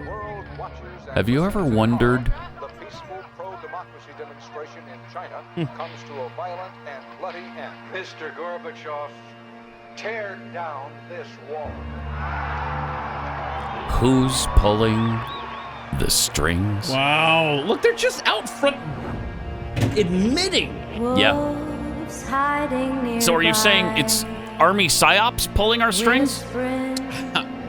Have you ever wondered? The peaceful pro-democracy demonstration in China comes to a violent and bloody end. Mr. Gorbachev, tear down this wall. Who's pulling the strings? Wow. Look, they're just out front admitting. Yeah. So are you saying it's Army psyops pulling our strings?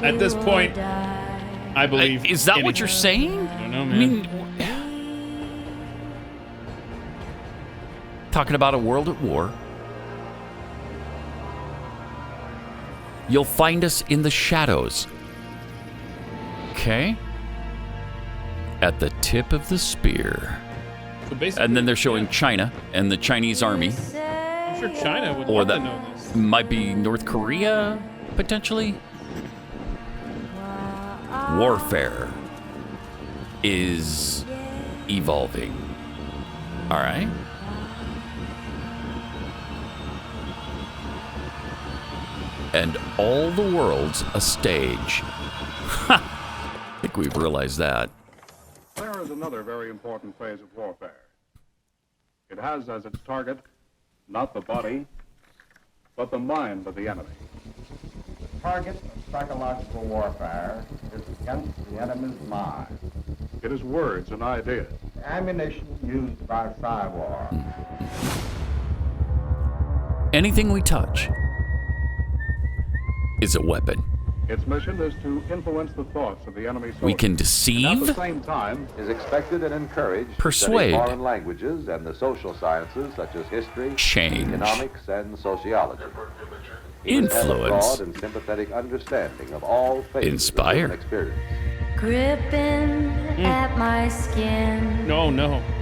At this point, I believe. Is that what you're saying? I don't know, man. Talking about a world at war. You'll find us in the shadows. Okay. At the tip of the spear. So and then they're showing China and the Chinese army. I'm sure China would Or love that to know this. might be North Korea, potentially. Warfare is evolving. All right. And all the world's a stage. I think we've realized that. There is another very important phase of warfare. It has as its target not the body, but the mind of the enemy. The target of psychological warfare is against the enemy's mind. It is words and ideas. The ammunition used by psy-war. Anything we touch is a weapon. Its mission is to influence the thoughts of the enemy soldiers. We can deceive, And at the same time, is expected and encouraged persuade, to study foreign languages and the social sciences such as history, change, economics, and sociology. Influence, broad and sympathetic understanding of all phases inspire, of human experience. Gripping at my skin. No.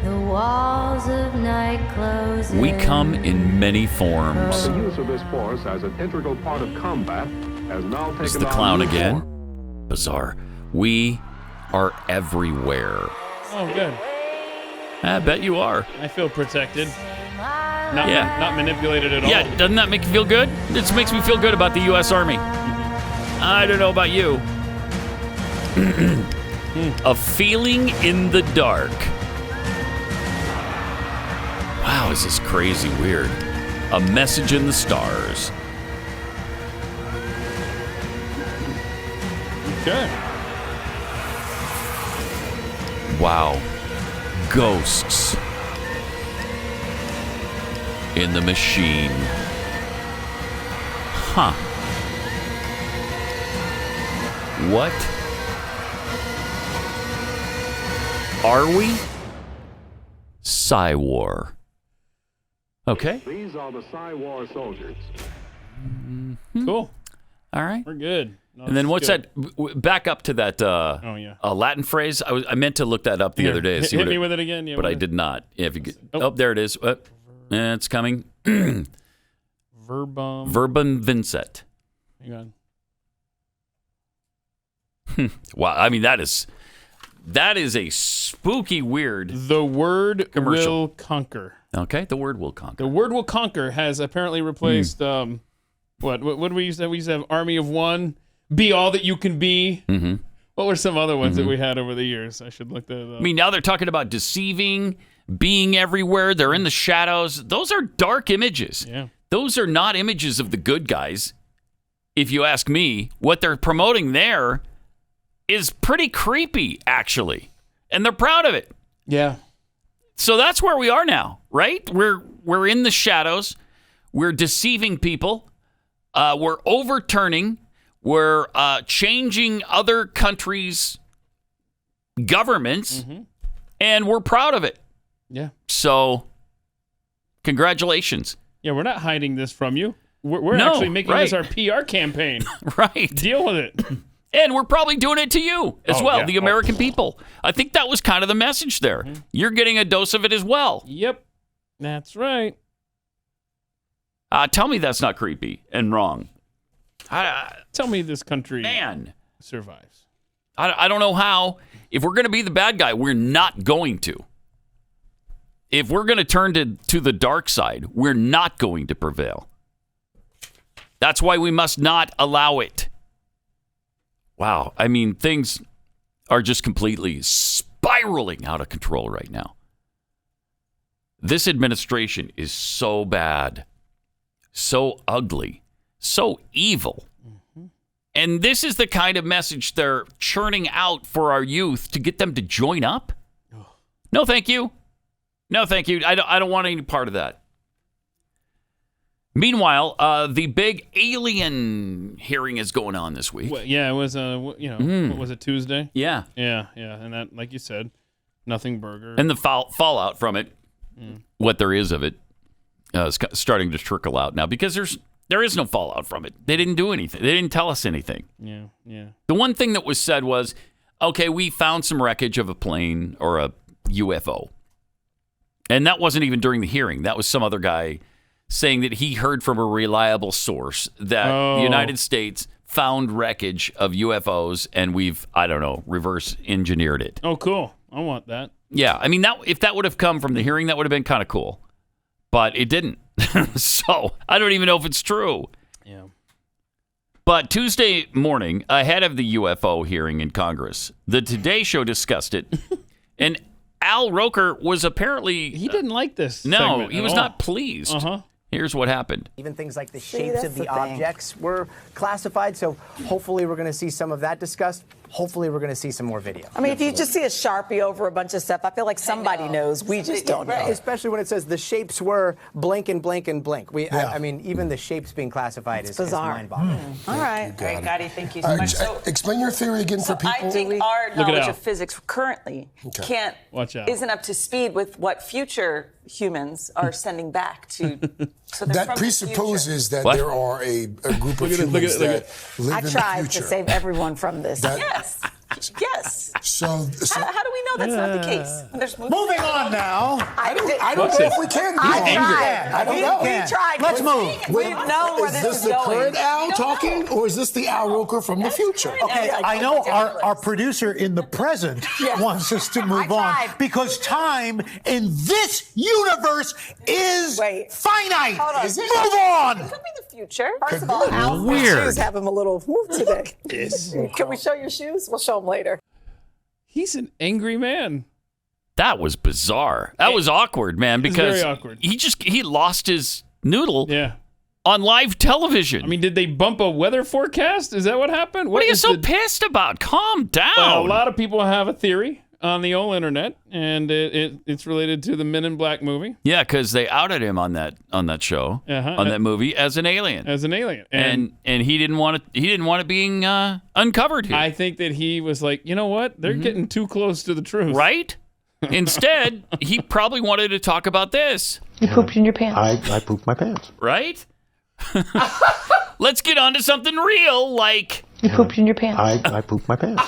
The walls of night closing. We come in many forms. The use of this force as an integral part of combat has now taken Is the on clown new again? form. Bizarre. We are everywhere. Oh, good. I bet you are. I feel protected. Not manipulated at all. Yeah, doesn't that make you feel good? This makes me feel good about the U.S. Army. I don't know about you. A feeling in the dark. Wow, this is crazy weird. A message in the stars. Okay. Wow. Ghosts in the machine. Huh. What are we? Psy-war. Okay. These are the psy-war soldiers. Cool. All right. We're good. No, And then this what's is good. that? Back up to that Latin phrase. I meant to look that up the other day. To see Hit what me with it again. Yeah, but I did not. If you there it is. It's coming. Verbum vincet. Hang on. Wow. I mean, that is a spooky, weird. The word commercial. will conquer. Okay, the word will conquer. The word will conquer has apparently replaced what do we used to have? We used to have Army of One, be all that you can be. Mm-hmm. What were some other ones that we had over the years? I should look that up. I mean, now they're talking about deceiving, being everywhere. They're in the shadows. Those are dark images. Yeah. Those are not images of the good guys. If you ask me, what they're promoting there is pretty creepy, actually. And they're proud of it. Yeah. So that's where we are now, right? We're in the shadows. We're deceiving people. We're overturning. We're changing other countries' governments, and we're proud of it. Yeah. So, congratulations. Yeah, we're not hiding this from you. We're No, actually making right. this our PR campaign. Right. Deal with it. And we're probably doing it to you as Oh, well, yeah. the American people. I think that was kind of the message there. You're getting a dose of it as well. Yep. That's right. Tell me that's not creepy and wrong. Tell me this country survives. I don't know how. If we're going to be the bad guy, we're not going to. If we're going to turn to the dark side, we're not going to prevail. That's why we must not allow it. Wow. I mean, things are just completely spiraling out of control right now. This administration is so bad, so ugly, so evil. And this is the kind of message they're churning out for our youth to get them to join up? No, thank you. No, thank you. I don't want any part of that. Meanwhile, the big alien hearing is going on this week. Well, yeah, it was, what was it, Tuesday? Yeah. Yeah. And that, like you said, nothing burger. And the fallout from it, what there is of it, is starting to trickle out now because there is no fallout from it. They didn't do anything. They didn't tell us anything. Yeah. The one thing that was said was, okay, we found some wreckage of a plane or a UFO. And that wasn't even during the hearing. That was some other guy saying that he heard from a reliable source that the United States found wreckage of UFOs and we've, reverse engineered it. Oh, cool. I want that. Yeah. I mean, if that would have come from the hearing, that would have been kind of cool. But it didn't. So I don't even know if it's true. Yeah. But Tuesday morning, ahead of the UFO hearing in Congress, the Today Show discussed it. And Al Roker was apparently... He didn't like this. No, he was not pleased. Uh-huh. Here's what happened. Even things like the shapes of the objects were classified, so hopefully we're going to see some of that discussed. Hopefully we're going to see some more video. I mean, if you just see a Sharpie over a bunch of stuff, I feel like somebody knows. We just don't know. Especially when it says the shapes were blank and blank and blank. I mean, even the shapes being classified is mind-boggling. All right. Great, Gotti, thank you so much. Explain your theory again for people. I think our knowledge of physics currently isn't up to speed with what future humans are sending back to. So that presupposes that there are a group of humans that live in the future. I tried to save everyone from this. Yes. So how do we know that's not the case? Moving on now. I don't know if we can. I don't know. We tried. Let's move. We've known where this is the going. current Al talking, or is this the Al Roker from the future? Okay, I know our producer in the present wants us to move on because time in this universe is finite. Move on. It could be the future. First of all, Al's shoes have him a little move today. Can we show your shoes? We'll show them later. He's an angry man. That was bizarre. That was awkward, man, because very awkward. he lost his noodle on live television. I mean, did they bump a weather forecast? Is that what happened? What are you so pissed about? Calm down. A lot of people have a theory on the old internet, and it's related to the Men in Black movie. Yeah, because they outed him on that show, on that movie, as an alien. And he didn't want it being uncovered here. I think that he was like, you know what? They're getting too close to the truth. Right? Instead, he probably wanted to talk about this. You pooped in your pants. I pooped my pants. Right? Let's get on to something real, like... You pooped in your pants. I pooped my pants.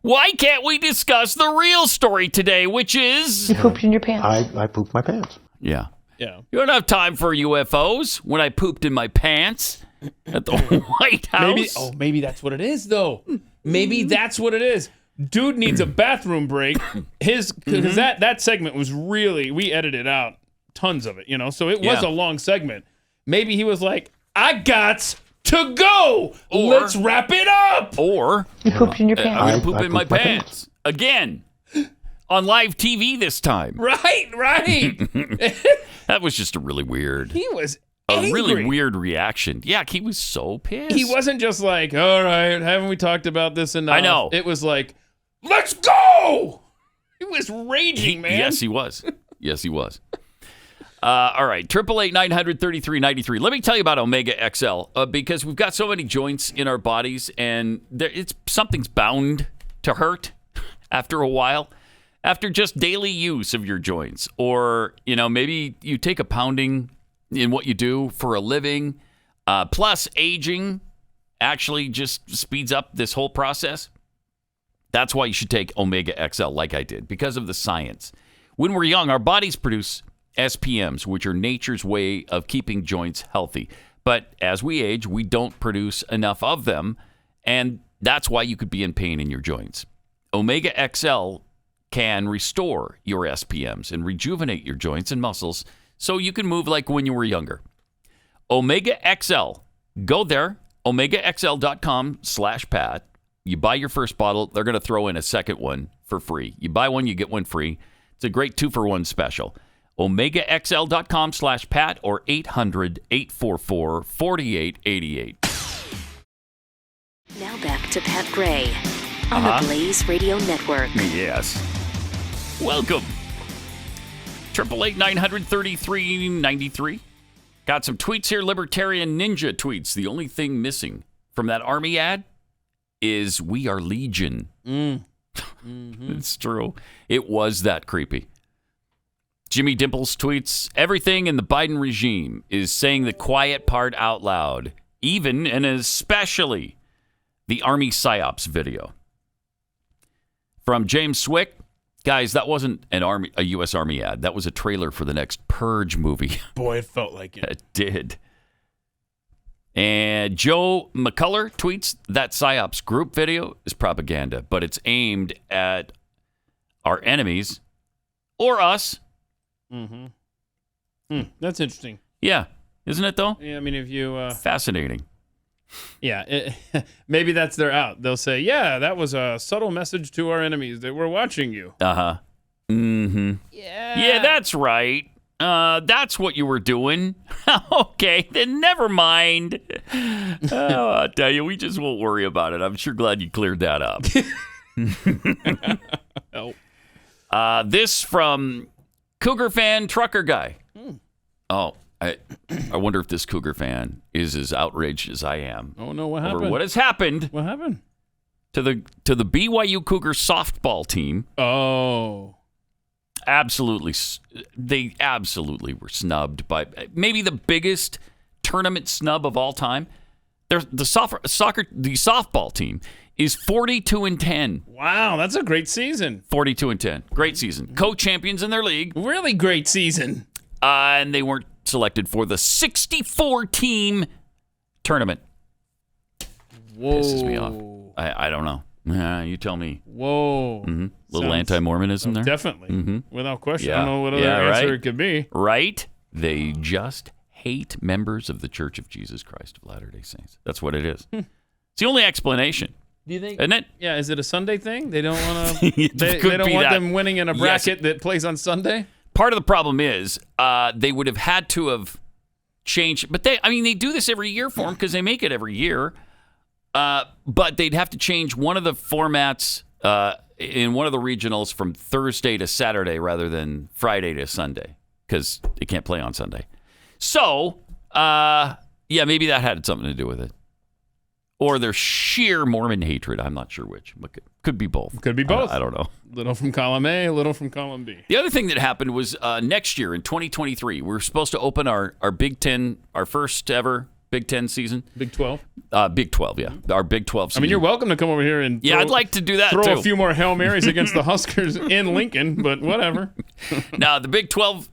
Why can't we discuss the real story today, which is... You pooped in your pants. I pooped my pants. Yeah. Yeah. You don't have time for UFOs when I pooped in my pants at the White House. Maybe that's what it is, though. Maybe that's what it is. Dude needs a bathroom break. Because that segment was really... We edited out tons of it, so it was a long segment. Maybe he was like, I got... to go. Let's wrap it up. Or you pooped in your pants. I'm gonna poop in my pants again on live TV this time. Right. That was just a really weird. He was a really weird reaction. Yeah, he was so pissed. He wasn't just like, all right, haven't we talked about this enough? I know. It was like, let's go. He was raging, man. Yes, he was. Yes, he was. All right, 888-900-3393. Let me tell you about Omega XL because we've got so many joints in our bodies, and something's bound to hurt after a while, after just daily use of your joints, or maybe you take a pounding in what you do for a living. Plus, aging actually just speeds up this whole process. That's why you should take Omega XL, like I did, because of the science. When we're young, our bodies produce SPMs, which are nature's way of keeping joints healthy. But as we age, we don't produce enough of them, and that's why you could be in pain in your joints. Omega XL can restore your SPMs and rejuvenate your joints and muscles so you can move like when you were younger. Omega XL. Go there, omegaxl.com/Pat. You buy your first bottle, they're going to throw in a second one for free. You buy one, you get one free. It's a great 2-for-1 special. omegaxl.com/Pat or 800-844-4888. Now back to Pat Gray on the Blaze Radio Network. Yes. Welcome. 888-933-93. Got some tweets here. Libertarian Ninja tweets. The only thing missing from that Army ad is "We are Legion." It's true. It was that creepy. Jimmy Dimples tweets, everything in the Biden regime is saying the quiet part out loud, even and especially the Army psyops video. From James Swick, guys, that wasn't a U.S. Army ad. That was a trailer for the next Purge movie. Boy, it felt like it. It did. And Joe McCullough tweets, that psyops group video is propaganda, but it's aimed at our enemies or us. That's interesting. Yeah. Isn't it, though? Yeah, I mean, if you... Fascinating. Yeah, maybe that's their out. They'll say, yeah, that was a subtle message to our enemies that we're watching you. Yeah, that's right. That's what you were doing. Okay, then never mind. I'll tell you, we just won't worry about it. I'm sure glad you cleared that up. This from Cougar fan trucker guy. Oh, I wonder if this Cougar fan is as outraged as I am. Oh no, what happened? Over what has happened? What happened? To the BYU Cougar softball team. Oh. They absolutely were snubbed by maybe the biggest tournament snub of all time. The softball team is 42-10. Wow, that's a great season. 42-10, great season. Co-champions in their league. Really great season. And they weren't selected for the 64-team tournament. Whoa. Pisses me off. I don't know. You tell me. Whoa. Little anti-Mormonism there? Definitely. Without question. Yeah. I don't know what other answer it could be. Right? They just hate members of the Church of Jesus Christ of Latter-day Saints. That's what it is. It's the only explanation. Do you think? Isn't it? Yeah, is it a Sunday thing? They don't want to. they could don't be want that. them winning in a bracket that plays on Sunday? Part of the problem is they would have had to have changed. But they do this every year for them because they make it every year. But they'd have to change one of the formats in one of the regionals from Thursday to Saturday rather than Friday to Sunday because they can't play on Sunday. So, maybe that had something to do with it. Or their sheer Mormon hatred. I'm not sure which. But could be both. Could be both. I don't know. Little from column A, little from column B. The other thing that happened was next year in 2023, we were supposed to open our Big Ten, our first ever Big Ten season. Big 12? Big 12, yeah. Our Big 12 season. I mean, you're welcome to come over here and I'd like to do that, throw too. a few more Hail Marys against the Huskers in Lincoln, but whatever. Now, the Big 12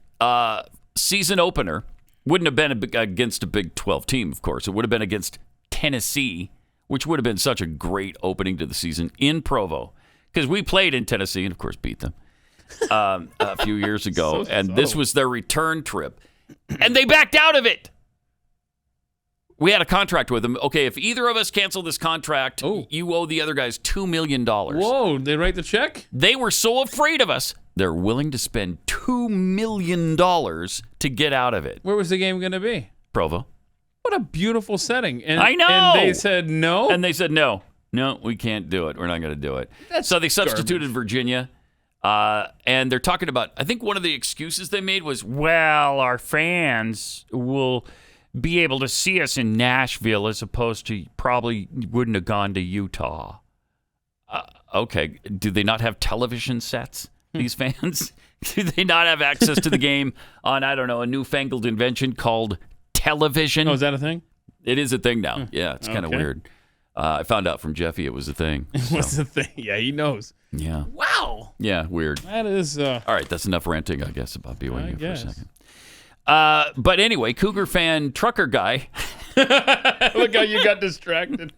season opener wouldn't have been against a Big 12 team, of course. It would have been against Tennessee, which would have been such a great opening to the season in Provo. Because we played in Tennessee and, of course, beat them a few years ago. This was their return trip. And they backed out of it. We had a contract with them. Okay, if either of us cancel this contract, you owe the other guys $2 million. Whoa, they write the check? They were so afraid of us, they're willing to spend $2 million to get out of it. Where was the game going to be? Provo. What a beautiful setting. And, I know. And they said no? And they said no. No, we can't do it. We're not going to do it. So they substituted Virginia. And they're talking about, I think one of the excuses they made was, well, our fans will be able to see us in Nashville as opposed to probably wouldn't have gone to Utah. Okay. Do they not have television sets, these fans? Do they not have access to the game on, I don't know, a newfangled invention called television? Oh, is that a thing? It is a thing now. Yeah, it's kind of weird. I found out from Jeffy it was a thing. What's the thing? Yeah, he knows. Yeah. Wow. Yeah, weird. That is... All right, that's enough ranting, I guess, about BYU for a guess. second. But anyway, Cougar fan trucker guy. Look how you got distracted.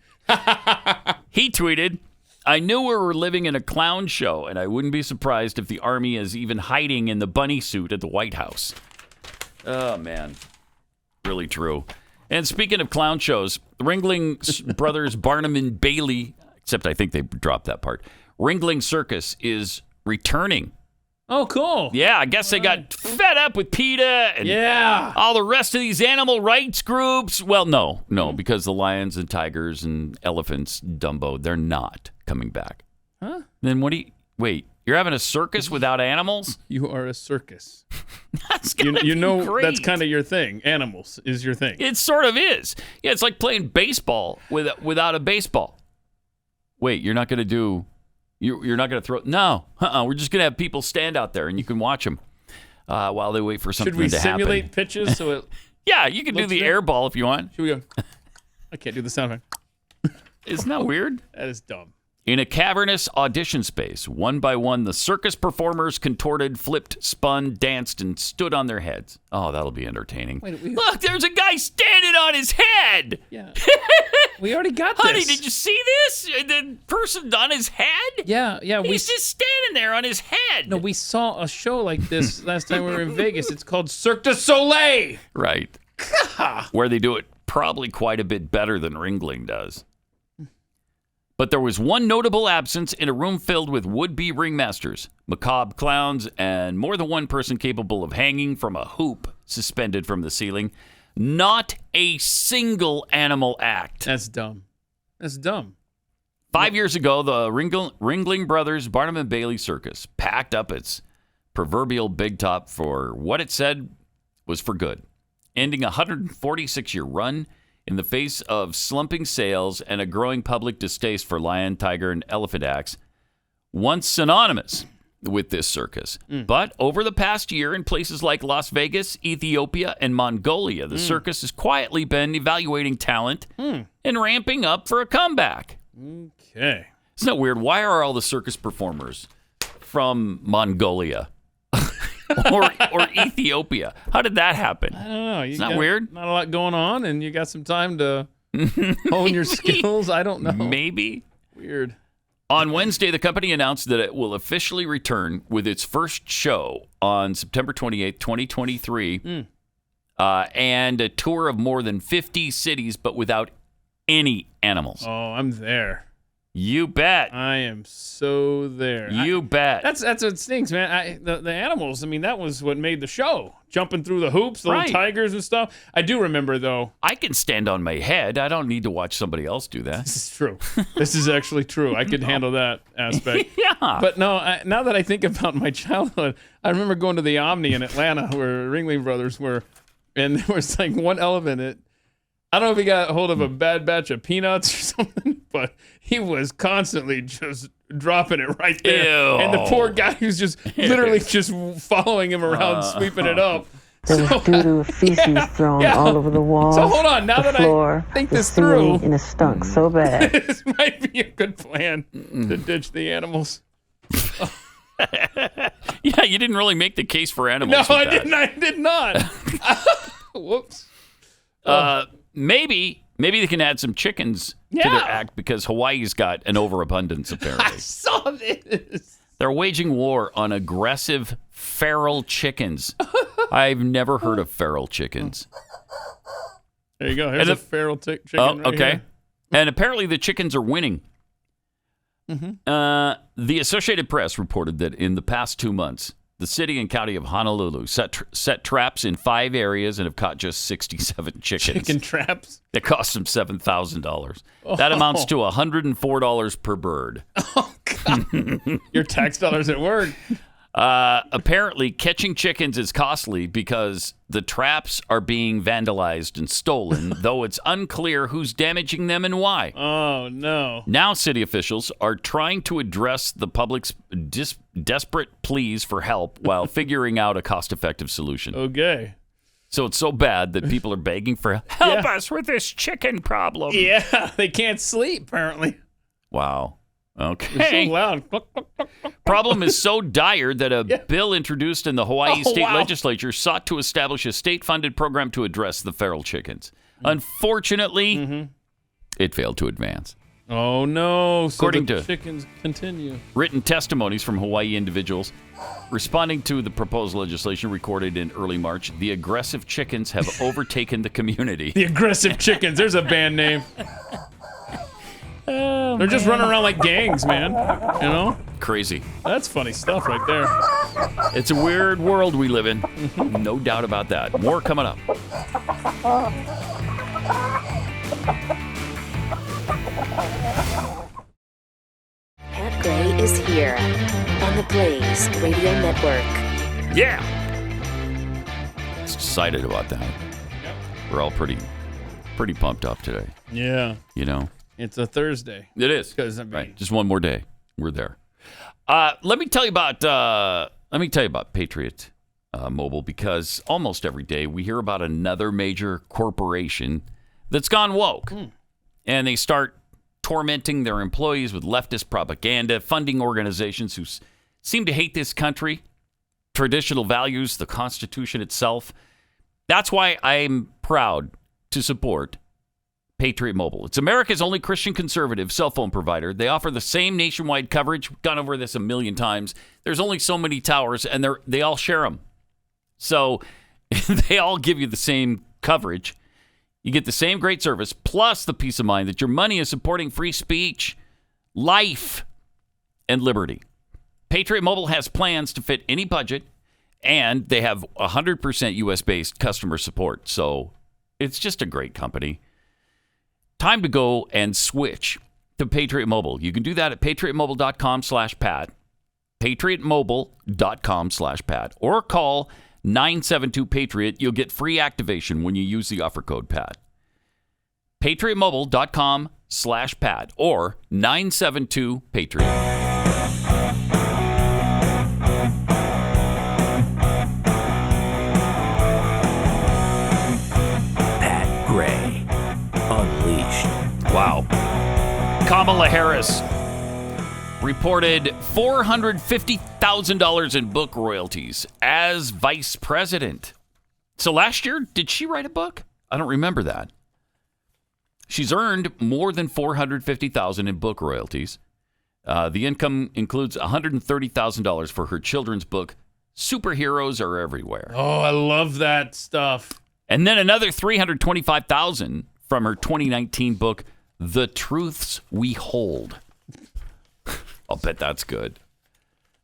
He tweeted, I knew we were living in a clown show, and I wouldn't be surprised if the army is even hiding in the bunny suit at the White House. Oh, man. Really true. And speaking of clown shows, Ringling Brothers Barnum and Bailey, except I think they dropped that part, Ringling Circus is returning. Oh, cool. Yeah, I guess they got fed up with PETA and all the rest of these animal rights groups. Well, no, because the lions and tigers and elephants, Dumbo, they're not coming back. Huh? Then wait, you're having a circus without animals? You are a circus. That's gonna be great. That's kind of your thing. Animals is your thing. It sort of is. Yeah, it's like playing baseball without a baseball. Wait, you're not going to do... You're not going to throw... No. We're just going to have people stand out there, and you can watch them while they wait for something to happen. Should we simulate pitches? So it yeah, you can do the air ball if you want. Should we go? I can't do the sound effect. Isn't that weird? That is dumb. In a cavernous audition space, one by one, the circus performers contorted, flipped, spun, danced, and stood on their heads. Oh, that'll be entertaining. Look, there's a guy standing on his head. Yeah. We already got this. Honey, did you see this? The person on his head? Yeah. He's just standing there on his head. No, we saw a show like this last time we were in Vegas. It's called Cirque du Soleil. Right. Where they do it probably quite a bit better than Ringling does. But there was one notable absence in a room filled with would-be ringmasters, macabre clowns, and more than one person capable of hanging from a hoop suspended from the ceiling. Not a single animal act. That's dumb. 5 years ago, the Ringling Brothers Barnum and Bailey Circus packed up its proverbial big top for what it said was for good, ending a 146-year run in the face of slumping sales and a growing public distaste for lion, tiger, and elephant acts, once synonymous with this circus. But over the past year in places like Las Vegas, Ethiopia, and Mongolia, the circus has quietly been evaluating talent and ramping up for a comeback. Okay. Isn't that weird? Why are all the circus performers from Mongolia? or Ethiopia? How did that happen? I don't know. Isn't that weird? Not a lot going on, and you got some time to hone your skills. I don't know. Maybe. Weird. On Wednesday, the company announced that it will officially return with its first show on September 28th, 2023, and a tour of more than 50 cities, but without any animals. Oh, I'm there. You bet. I am so there. You bet. That's what stinks, man. The animals, I mean, that was what made the show. Jumping through the hoops, the little tigers and stuff. I do remember, though. I can stand on my head. I don't need to watch somebody else do that. This is true. This is actually true. I could handle that aspect. Yeah. But no, now that I think about my childhood, I remember going to the Omni in Atlanta where Ringling Brothers were, and there was like one elephant. I don't know if he got a hold of a bad batch of peanuts or something, but he was constantly just dropping it right there. Ew. And the poor guy who's just literally just following him around, sweeping it up. There was doo-doo feces thrown all over the walls. So hold on, now that I think this through, and it stunk so bad. This might be a good plan to ditch the animals. Yeah, you didn't really make the case for animals. No, I did not. Whoops. Maybe they can add some chickens to their act because Hawaii's got an overabundance, apparently. I saw this. They're waging war on aggressive feral chickens. I've never heard of feral chickens. There you go. Here's a feral chicken. Oh, right okay. Here. And apparently the chickens are winning. The Associated Press reported that in the past 2 months, the city and county of Honolulu set traps in 5 areas and have caught just 67 chickens. Chicken traps? That cost them $7,000. That amounts to $104 per bird. Oh, God. Your tax dollars at work. Apparently, catching chickens is costly because the traps are being vandalized and stolen, though it's unclear who's damaging them and why. Oh, no. Now, city officials are trying to address the public's desperate pleas for help while figuring out a cost-effective solution. Okay. So it's so bad that people are begging for help us with this chicken problem. Yeah, they can't sleep, apparently. Wow. Okay. It's so loud. Problem is so dire that a bill introduced in the Hawaii state legislature sought to establish a state-funded program to address the feral chickens. Unfortunately, it failed to advance. Oh, no. So According the to chickens continue. written testimonies from Hawaii individuals responding to the proposed legislation recorded in early March, the aggressive chickens have overtaken the community. The aggressive chickens. There's a band name. They're just running around like gangs, man. You know? Crazy. That's funny stuff right there. It's a weird world we live in. No doubt about that. More coming up. Pat Gray is here on the Blaze Radio Network. Yeah. Excited about that. We're all pretty pumped up today. Yeah. You know? It's a Thursday. It is. Right. Just one more day. We're there. Let me tell you about Patriot Mobile, because almost every day we hear about another major corporation that's gone woke. And they start tormenting their employees with leftist propaganda, funding organizations who seem to hate this country, traditional values, the Constitution itself. That's why I'm proud to support Patriot Mobile. It's America's only Christian conservative cell phone provider. They offer the same nationwide coverage. We've gone over this a million times. There's only so many towers, and they all share them. So they all give you the same coverage. You get the same great service, plus the peace of mind that your money is supporting free speech, life, and liberty. Patriot Mobile has plans to fit any budget, and they have 100% U.S.-based customer support. So it's just a great company. Time to go and switch to Patriot Mobile. You can do that at patriotmobile.com/Pat, patriotmobile.com/Pat, or call 972-PATRIOT. You'll get free activation when you use the offer code PAT. patriotmobile.com/Pat or 972-PATRIOT. Wow. Kamala Harris reported $450,000 in book royalties as vice president. So last year, did she write a book? I don't remember that. She's earned more than $450,000 in book royalties. The income includes $130,000 for her children's book, Superheroes Are Everywhere. Oh, I love that stuff. And then another $325,000 from her 2019 book, The Truths We Hold. I'll bet that's good.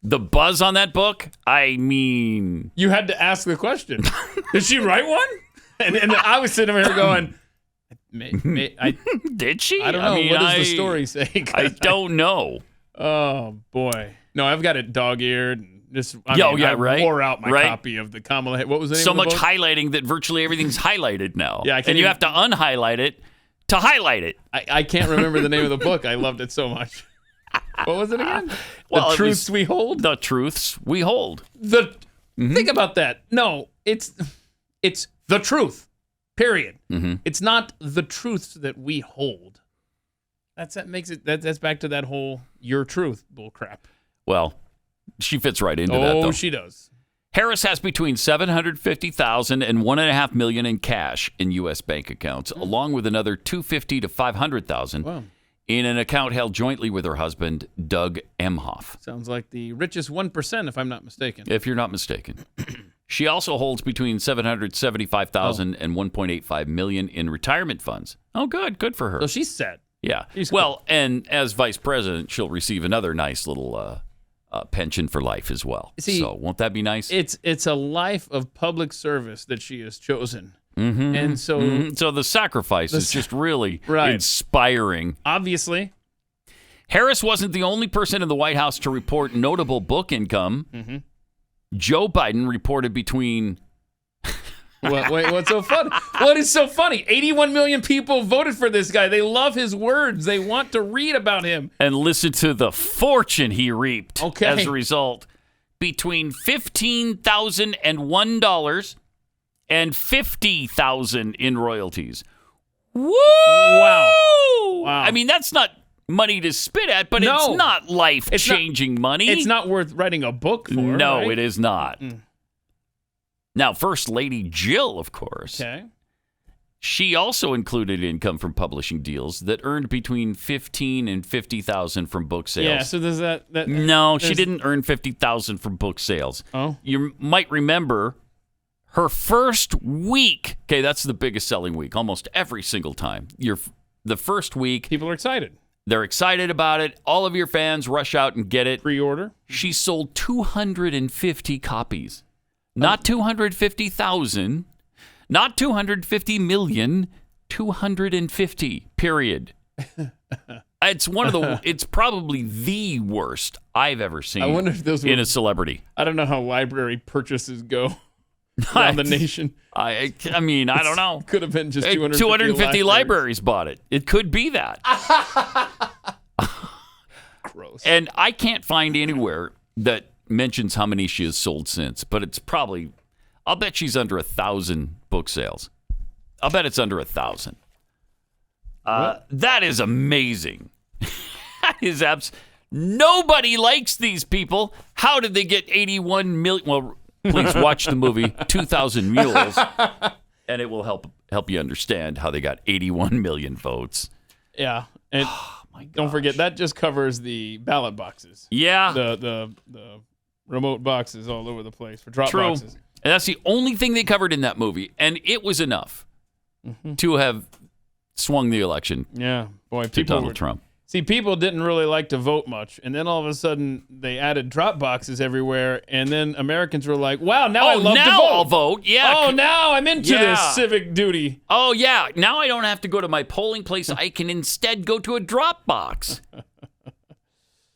The buzz on that book, I mean... You had to ask the question. Did she write one? And I was sitting over here going... Did she? I don't know. What does the story say? I don't know. Oh, boy. No, I've got it dog-eared. I wore out my copy of the Kamala. What was the name so of the much book? highlighting that virtually everything's highlighted now. Yeah, and you have to unhighlight it to highlight it. I can't remember the name of the book. I loved it so much. What was it again? The Truths We Hold? The Truths We Hold. Think about that. No, it's the truth, period. Mm-hmm. It's not the truths that we hold. That's back to that whole your truth bullcrap. Well, she fits right into that, though. Oh, she does. Harris has between $750,000 and $1.5 million in cash in U.S. bank accounts, along with another $250,000 to $500,000 in an account held jointly with her husband, Doug Emhoff. Sounds like the richest 1%, if I'm not mistaken. If you're not mistaken. She also holds between $775,000 and $1.85 million in retirement funds. Oh, good. Good for her. So she's set. Yeah. She's well, cool. And as vice president, she'll receive another nice little pension for life as well. See, so won't that be nice? It's a life of public service that she has chosen. Mm-hmm. And so so the sacrifice is just really inspiring. Obviously. Harris wasn't the only person in the White House to report notable book income. Mm-hmm. Joe Biden reported between... What's so funny? What is so funny? 81 million people voted for this guy. They love his words. They want to read about him. And listen to the fortune he reaped as a result. Between $15,001 and $50,000 in royalties. Woo! Wow. I mean, that's not money to spit at, but it's not life-changing money. It's not worth writing a book for. No, right? it is not. Now, First Lady Jill, of course. Okay. She also included income from publishing deals that earned between $15,000 and $50,000 from book sales. Yeah, so does that No, she didn't earn $50,000 from book sales. Oh. You might remember her first week. Okay, that's the biggest selling week almost every single time. The first week. People are excited. They're excited about it. All of your fans rush out and get it. Pre-order. She sold 250 copies. Not 250,000. Not 250 million. 250, period. It's probably the worst I've ever seen. I wonder if those in a celebrity. I don't know how library purchases go around the nation. I mean, I don't know. Could have been just 250 libraries bought it. It could be that. Gross. And I can't find anywhere that mentions how many she has sold since, but it's probably, I'll bet she's under 1,000 book sales. I'll bet it's under 1,000. That is amazing. That is nobody likes these people. How did they get 81 million? Well, please watch the movie 2,000 Mules, and it will help you understand how they got 81 million votes. Yeah, and don't forget that just covers the ballot boxes. Yeah, the remote boxes all over the place for drop True. boxes. And that's the only thing they covered in that movie, and it was enough to have swung the election. Yeah, boy, to Donald Trump. See, people didn't really like to vote much, and then all of a sudden they added drop boxes everywhere, and then Americans were like, "Wow, now I love to vote. I'll vote. Yeah. Oh, now I'm into this civic duty. Oh yeah, now I don't have to go to my polling place. I can instead go to a drop box."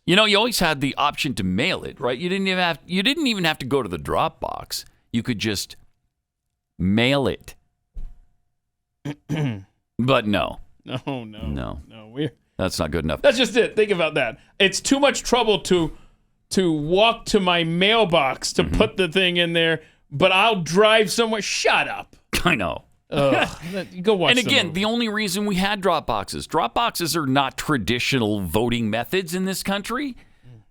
You always had the option to mail it, right? You didn't even have to go to the drop box. You could just mail it. But no. No. That's not good enough. That's just it. Think about that. It's too much trouble to walk to my mailbox to put the thing in there, but I'll drive somewhere. Shut up. I know. Go watch. And again, the only reason we had drop boxes are not traditional voting methods in this country.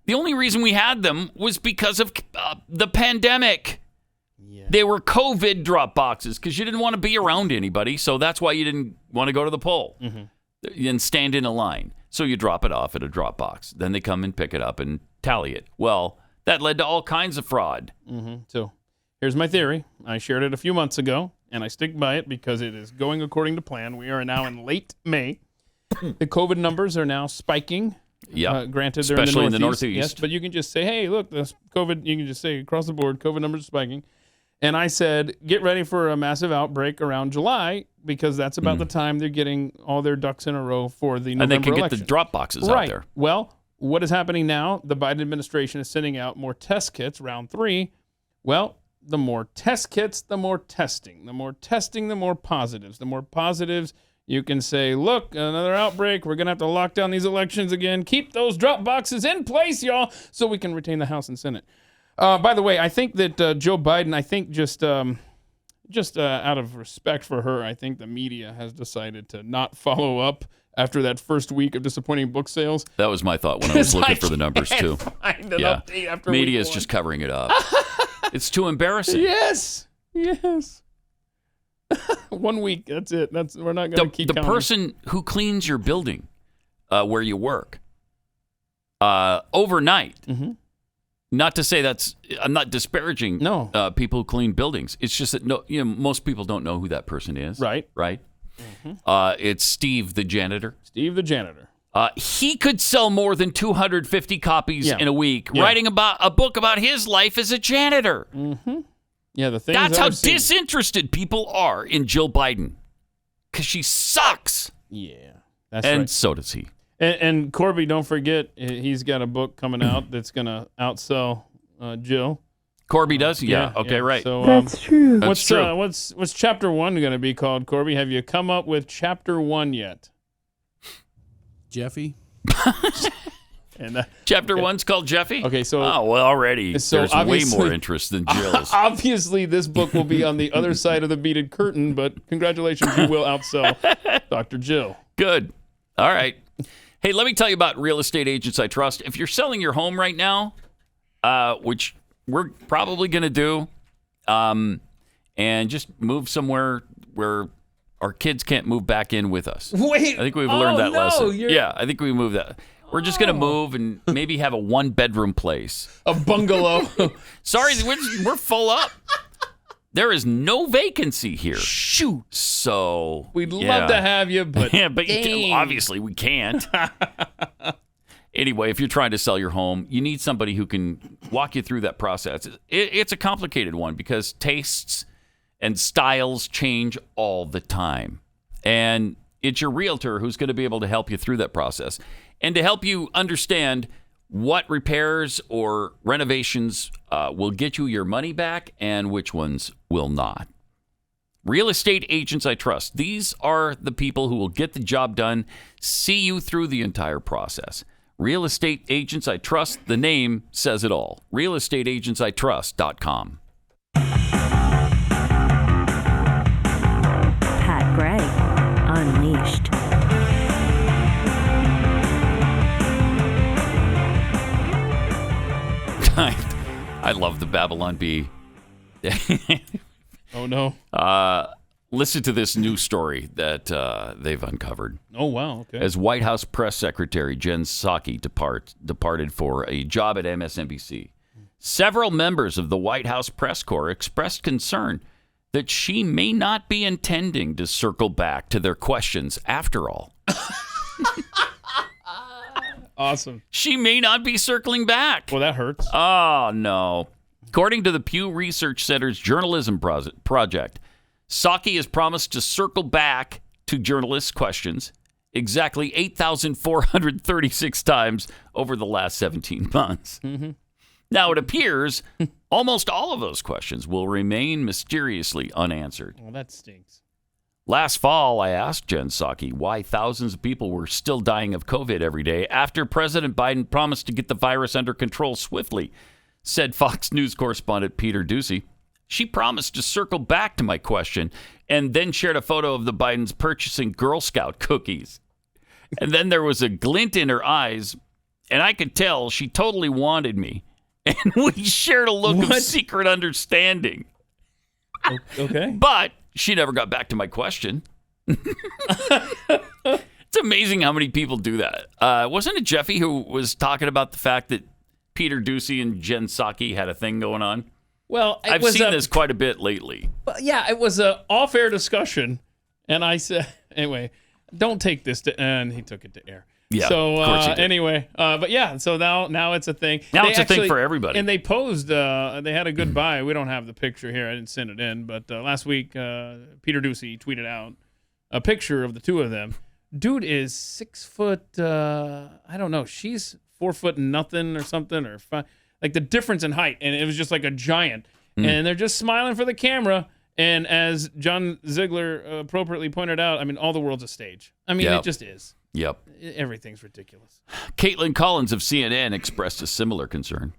The only reason we had them was because of the pandemic. Yeah. They were COVID drop boxes because you didn't want to be around anybody, so that's why you didn't want to go to the poll and stand in a line. So you drop it off at a drop box. Then they come and pick it up and tally it. Well, that led to all kinds of fraud. So here's my theory. I shared it a few months ago, and I stick by it because it is going according to plan. We are now in late May. The COVID numbers are now spiking. Yeah, granted, especially they're in the Northeast. Yes, but you can just say, hey, look, this COVID, you can just say across the board, COVID numbers are spiking. And I said, get ready for a massive outbreak around July because that's about the time they're getting all their ducks in a row for the November election. And they can election. get the drop boxes out there. Well, what is happening now? The Biden administration is sending out more test kits, round 3. Well, the more test kits, the more testing. The more testing, the more positives. The more positives, you can say, look, another outbreak. We're going to have to lock down these elections again. Keep those drop boxes in place, y'all, so we can retain the House and Senate. By the way, I think that Joe Biden, just out of respect for her, I think the media has decided to not follow up after that first week of disappointing book sales. That was my thought when I was looking for the numbers, too. Update after media is just covering it up. It's too embarrassing. Yes. 1 week, that's it. We're not going to keep the counting. person who cleans your building where you work overnight. Not to say I'm not disparaging people who clean buildings. It's just that most people don't know who that person is. Right. It's Steve the janitor. He could sell more than 250 copies in a week, writing about a book about his life as a janitor. Yeah, the thing that's how disinterested people are in Jill Biden, because she sucks. Yeah, that's and right. so does he. And Corby, don't forget, he's got a book coming out that's going to outsell Jill. Corby does? Yeah. Okay, right. So, That's true. What's chapter 1 going to be called, Corby? Have you come up with chapter 1 yet? Jeffy? And chapter 1's called Jeffy? Okay, so... Oh, well, already there's way more interest than Jill's. Obviously, this book will be on the other side of the beaded curtain, but congratulations, you will outsell Dr. Jill. Good. All right. Hey, let me tell you about Real Estate Agents I Trust. If you're selling your home right now, which we're probably going to do, and just move somewhere where our kids can't move back in with us. Wait. I think we've learned that lesson. You're... Yeah, I think we moved that. We're just going to move and maybe have a 1-bedroom place. A bungalow. Sorry, we're full up. There is no vacancy here. Shoot. So we'd love to have you, but but obviously we can't. Anyway, if you're trying to sell your home, you need somebody who can walk you through that process. It's a complicated one because tastes and styles change all the time. And it's your realtor who's going to be able to help you through that process and to help you understand what repairs or renovations will get you your money back and which ones will not. Real estate agents I trust. These are the people who will get the job done, see you through the entire process. Real estate agents I trust. The name says it all. realestateagentsitrust.com. Pat Gray, Unleashed. I love the Babylon Bee. Oh, no. Listen to this new story that they've uncovered. Oh, wow. Okay. As White House Press Secretary Jen Psaki departed for a job at MSNBC, several members of the White House press corps expressed concern that she may not be intending to circle back to their questions after all. Awesome. She may not be circling back. Well, that hurts. Oh, no. According to the Pew Research Center's journalism project, Psaki has promised to circle back to journalists' questions exactly 8,436 times over the last 17 months. Mm-hmm. Now, it appears almost all of those questions will remain mysteriously unanswered. Well, that stinks. Last fall, I asked Jen Psaki why thousands of people were still dying of COVID every day after President Biden promised to get the virus under control swiftly, said Fox News correspondent Peter Doocy. She promised to circle back to my question and then shared a photo of the Bidens purchasing Girl Scout cookies. And then there was a glint in her eyes, and I could tell she totally wanted me. And we shared a look of secret understanding. Okay. But she never got back to my question. It's amazing how many people do that. Wasn't it Jeffy who was talking about the fact that Peter Doocy and Jen Psaki had a thing going on? Well, I've seen this quite a bit lately. Yeah, it was an off-air discussion, and I said, anyway, don't take this to, and he took it to air. Yeah, so of course he did. Anyway, but yeah, so now it's a thing. Now it's a thing for everybody. And they posed, they had a goodbye. We don't have the picture here. I didn't send it in, but last week, Peter Doocy tweeted out a picture of the two of them. Dude is 6 foot, I don't know, she's 4 foot nothing or something, or five. Like the difference in height, and it was just like a giant. And they're just smiling for the camera. And as John Ziegler appropriately pointed out, I mean, all the world's a stage. I mean, It just is. Yep. Everything's ridiculous. Caitlin Collins of CNN expressed a similar concern.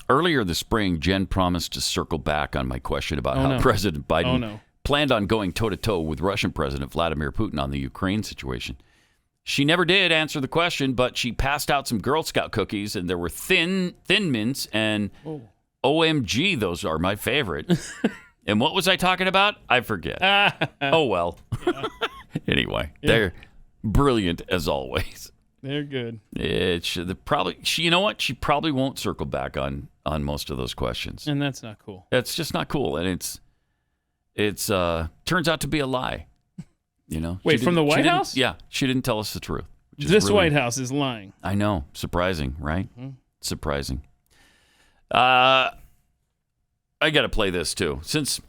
Earlier this spring, Jen promised to circle back on my question about how President Biden planned on going toe-to-toe with Russian President Vladimir Putin on the Ukraine situation. She never did answer the question, but she passed out some Girl Scout cookies, and there were Thin Mints, and OMG, those are my favorite. And what was I talking about? I forget. Oh, well. Anyway, they're brilliant as always. They're good. You know what? She probably won't circle back on most of those questions. And that's not cool. That's just not cool. And it's turns out to be a lie. You know? Wait, from the White House? Yeah, she didn't tell us the truth. This White House is lying. I know. Surprising, right? Mm-hmm. Surprising. I got to play this, too. Since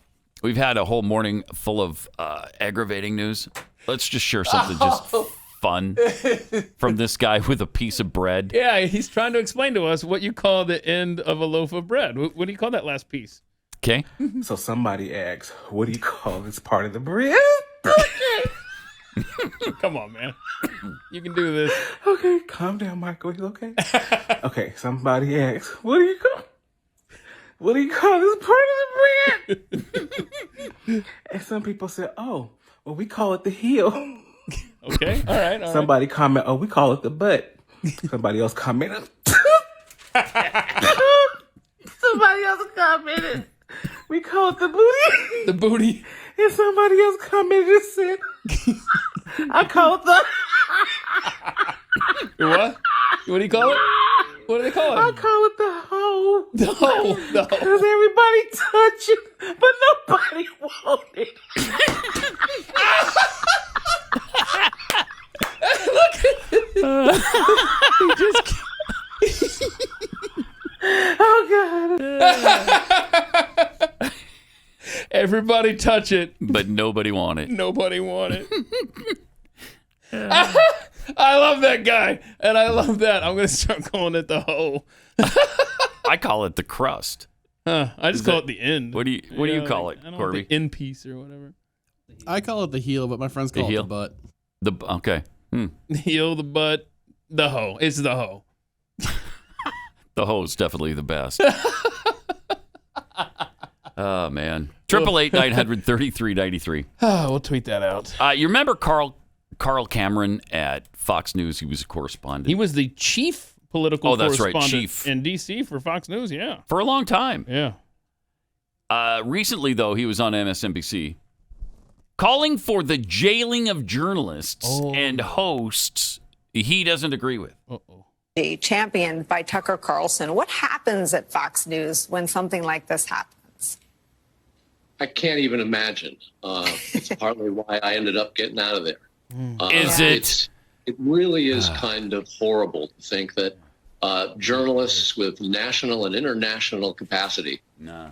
we've had a whole morning full of aggravating news, let's just share something just fun from this guy with a piece of bread. Yeah, he's trying to explain to us what you call the end of a loaf of bread. What do you call that last piece? Okay. So somebody asks, what do you call this part of the bread? Come on, man. You can do this. Okay, calm down, Michael. You okay? Okay, somebody asks, what do you call this part of the bread? And some people say, oh, well, we call it the heel. Okay, all right. Somebody comment, oh, we call it the butt. Somebody else commented. We call it the booty. The booty. and somebody else come in and said, I call it the... What? What do you call it? What do they call it? I call it the hoe. The hoe. The hoe. Because everybody touch it, but nobody want it. Look at he just... Oh, God. Everybody touch it. But nobody want it. Nobody want it. I love that guy, and I love that. I'm going to start calling it the hoe. I call it the crust. I just call it the end. What do you call it, Corby? The end piece or whatever. I call it the heel, but my friends call it the butt. Okay. The heel, the butt, the hoe. It's the hoe. The hoe is definitely the best. Oh, man. 888-900-3393. We'll tweet that out. You remember Carl Cameron at Fox News? He was a correspondent. He was the chief political correspondent Chief. in D.C. for Fox News, yeah. For a long time. Yeah. Recently, though, he was on MSNBC calling for the jailing of journalists and hosts he doesn't agree with. Championed by Tucker Carlson. What happens at Fox News when something like this happens? I can't even imagine. It's partly why I ended up getting out of there. It really is kind of horrible to think that journalists with national and international capacity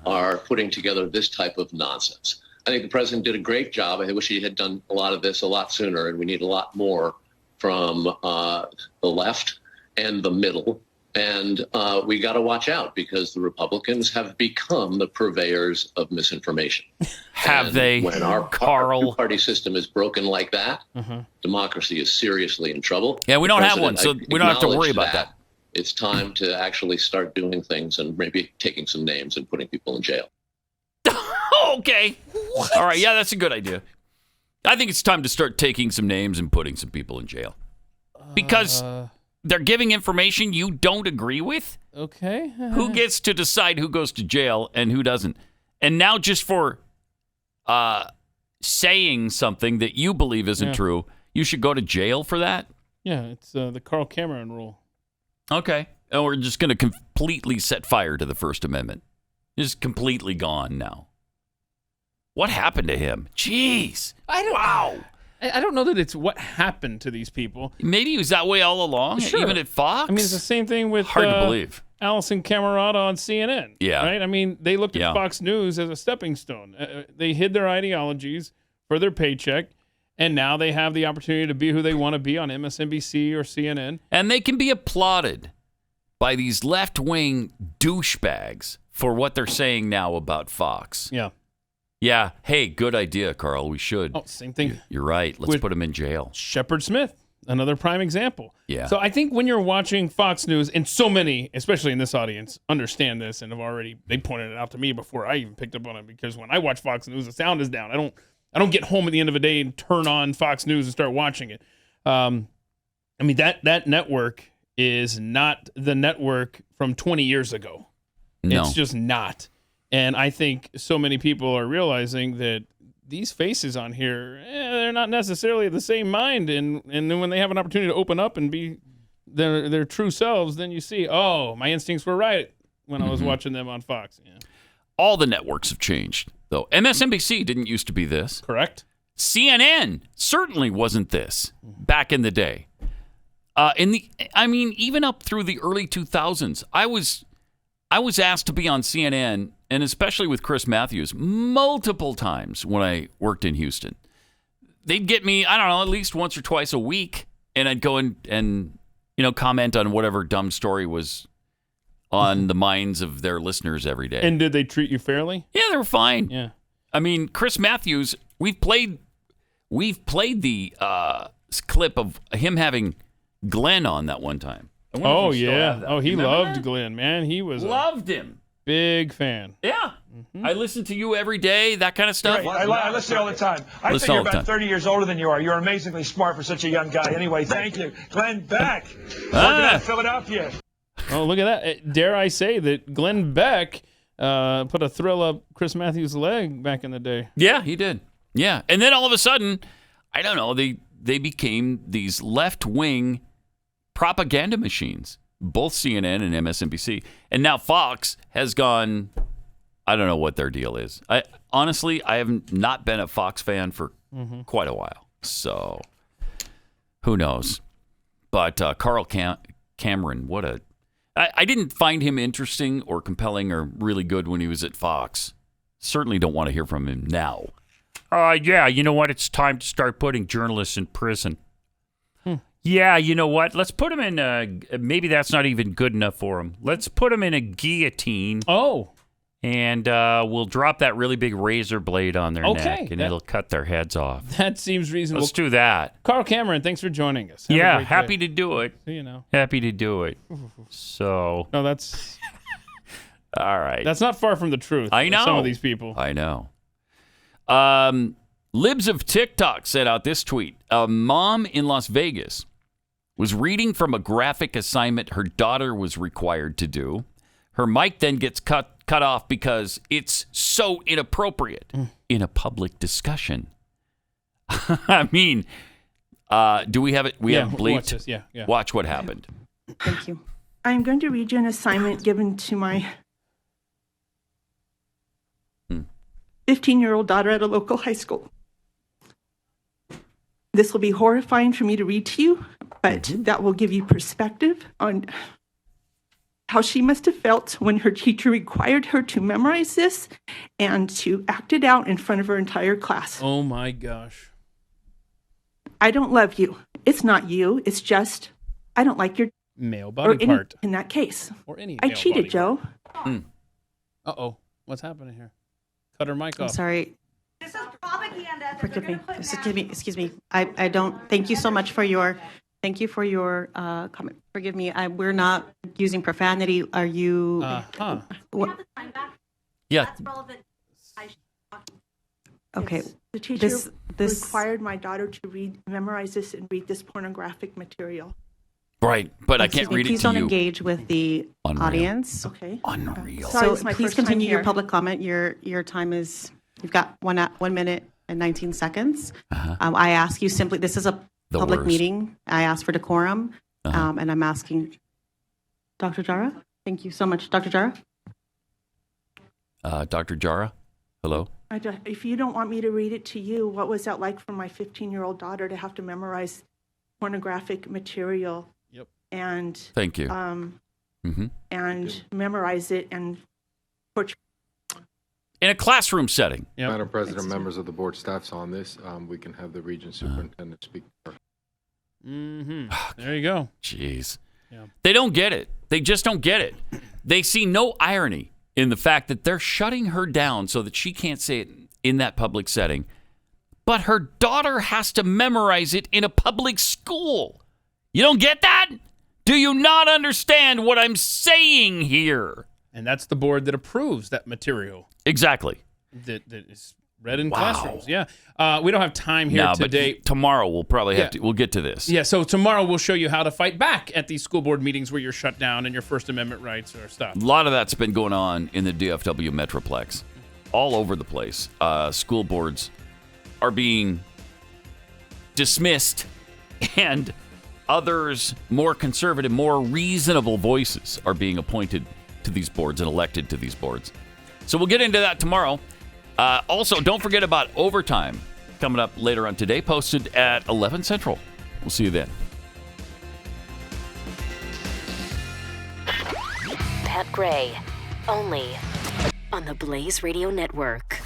are putting together this type of nonsense. I think the president did a great job. I wish he had done a lot of this a lot sooner, and we need a lot more from the left and the middle. And we got to watch out because the Republicans have become the purveyors of misinformation. Have they? When our two-party system is broken like that, democracy is seriously in trouble. Yeah, we don't have one, so we don't have to worry about that. It's time to actually start doing things and maybe taking some names and putting people in jail. Okay. What? All right, yeah, that's a good idea. I think it's time to start taking some names and putting some people in jail. Because they're giving information you don't agree with? Okay. Who gets to decide who goes to jail and who doesn't? And now just for saying something that you believe isn't true, you should go to jail for that? Yeah, it's the Carl Cameron rule. Okay. And we're just going to completely set fire to the First Amendment. It's completely gone now. What happened to him? Jeez. Wow. I don't know that it's what happened to these people. Maybe he was that way all along, even at Fox. I mean, it's the same thing with hard to believe. Allison Camerata on CNN. Yeah. Right? I mean, they looked at Fox News as a stepping stone. They hid their ideologies for their paycheck, and now they have the opportunity to be who they want to be on MSNBC or CNN. And they can be applauded by these left-wing douchebags for what they're saying now about Fox. Yeah. Yeah. Hey, good idea, Carl. We should. Oh, same thing. You're right. Let's put him in jail. Shepard Smith, another prime example. Yeah. So I think when you're watching Fox News, and so many, especially in this audience, understand this and they pointed it out to me before I even picked up on it, because when I watch Fox News, the sound is down. I don't get home at the end of the day and turn on Fox News and start watching it. I mean, that network is not the network from 20 years ago. No. It's just not. And I think so many people are realizing that these faces on here, they're not necessarily the same mind. And then when they have an opportunity to open up and be their true selves, then you see, oh, my instincts were right when I was watching them on Fox. Yeah. All the networks have changed, though. MSNBC didn't used to be this. Correct. CNN certainly wasn't this back in the day. Even up through the early 2000s, I was asked to be on CNN, and especially with Chris Matthews, multiple times when I worked in Houston. They'd get me, I don't know, at least once or twice a week, and I'd go and comment on whatever dumb story was on the minds of their listeners every day. And did they treat you fairly? Yeah, they were fine. Yeah. I mean, Chris Matthews, we've played the clip of him having Glenn on that one time. Oh, yeah. Oh, he loved Glenn, man. He was loved him. Big fan. Yeah. I listen to you every day, that kind of stuff. Right. I listen all the time. I think you're about 30 years older than you are. You're amazingly smart for such a young guy. Anyway, thank you. Glenn Beck. Working out of Philadelphia. Oh, look at that. Dare I say that Glenn Beck put a thrill up Chris Matthews' leg back in the day. Yeah, he did. Yeah, and then all of a sudden, I don't know, they became these left-wing propaganda machines, both CNN and MSNBC. And now Fox has gone, I don't know what their deal is. Honestly, I have not been a Fox fan for quite a while. So, who knows? But Carl Cameron, I didn't find him interesting or compelling or really good when he was at Fox. Certainly don't want to hear from him now. Yeah, you know what? It's time to start putting journalists in prison. Yeah, you know what? Let's put them in maybe that's not even good enough for them. Let's put them in a guillotine. Oh. And we'll drop that really big razor blade on their neck, and it'll cut their heads off. That seems reasonable. Let's do that. Carl Cameron, thanks for joining us. Happy to do it. You know. Happy to do it. So. No, that's... All right. That's not far from the truth. I know. Some of these people. I know. Libs of TikTok sent out this tweet. A mom in Las Vegas was reading from a graphic assignment her daughter was required to do. Her mic then gets cut off because it's so inappropriate in a public discussion. I mean, do we have it? We have bleeped. Watch this. Yeah. Watch what happened. Thank you. I'm going to read you an assignment given to my 15-year-old daughter at a local high school. This will be horrifying for me to read to you, but that will give you perspective on how she must have felt when her teacher required her to memorize this and to act it out in front of her entire class. Oh my gosh. I don't love you. It's not you. It's just, I don't like your male body part. In that case. Or any I male cheated, body Joe. Uh-oh. What's happening here? Cut her mic off. I'm sorry. This is propaganda. Forgive me. Excuse me. I don't. Thank you so much for your. Thank you for your comment. Forgive me. We're not using profanity. Are you? What? Yeah. That's relevant. Okay. The teacher required my daughter to memorize this and read this pornographic material. Right, but I can't read it to you. Please don't engage with the audience. Okay. Unreal. Sorry, So please continue your public comment. Your time is. You've got 1 minute and 19 seconds. I ask you simply. This is a public meeting. I ask for decorum, and I'm asking. Dr. Jara, thank you so much, Dr. Jara. Dr. Jara, hello. If you don't want me to read it to you, what was that like for my 15-year-old daughter to have to memorize pornographic material? Yep. And thank you. And memorize it and portray. In a classroom setting. Yep. Madam President, members of the board staffs on this, we can have the region superintendent speak. There you go. Jeez. Yeah. They don't get it. They just don't get it. They see no irony in the fact that they're shutting her down so that she can't say it in that public setting. But her daughter has to memorize it in a public school. You don't get that? Do you not understand what I'm saying here? And that's the board that approves that material. Exactly. That is read in classrooms. Yeah. We don't have time here today. But tomorrow we'll probably have to. We'll get to this. Yeah. So tomorrow we'll show you how to fight back at these school board meetings where you're shut down and your First Amendment rights are stopped. A lot of that's been going on in the DFW Metroplex, all over the place. School boards are being dismissed, and others, more conservative, more reasonable voices are being appointed to these boards and elected to these boards. So we'll get into that tomorrow. Also, don't forget about Overtime coming up later on today, posted at 11 Central. We'll see you then. Pat Gray, only on the Blaze Radio Network.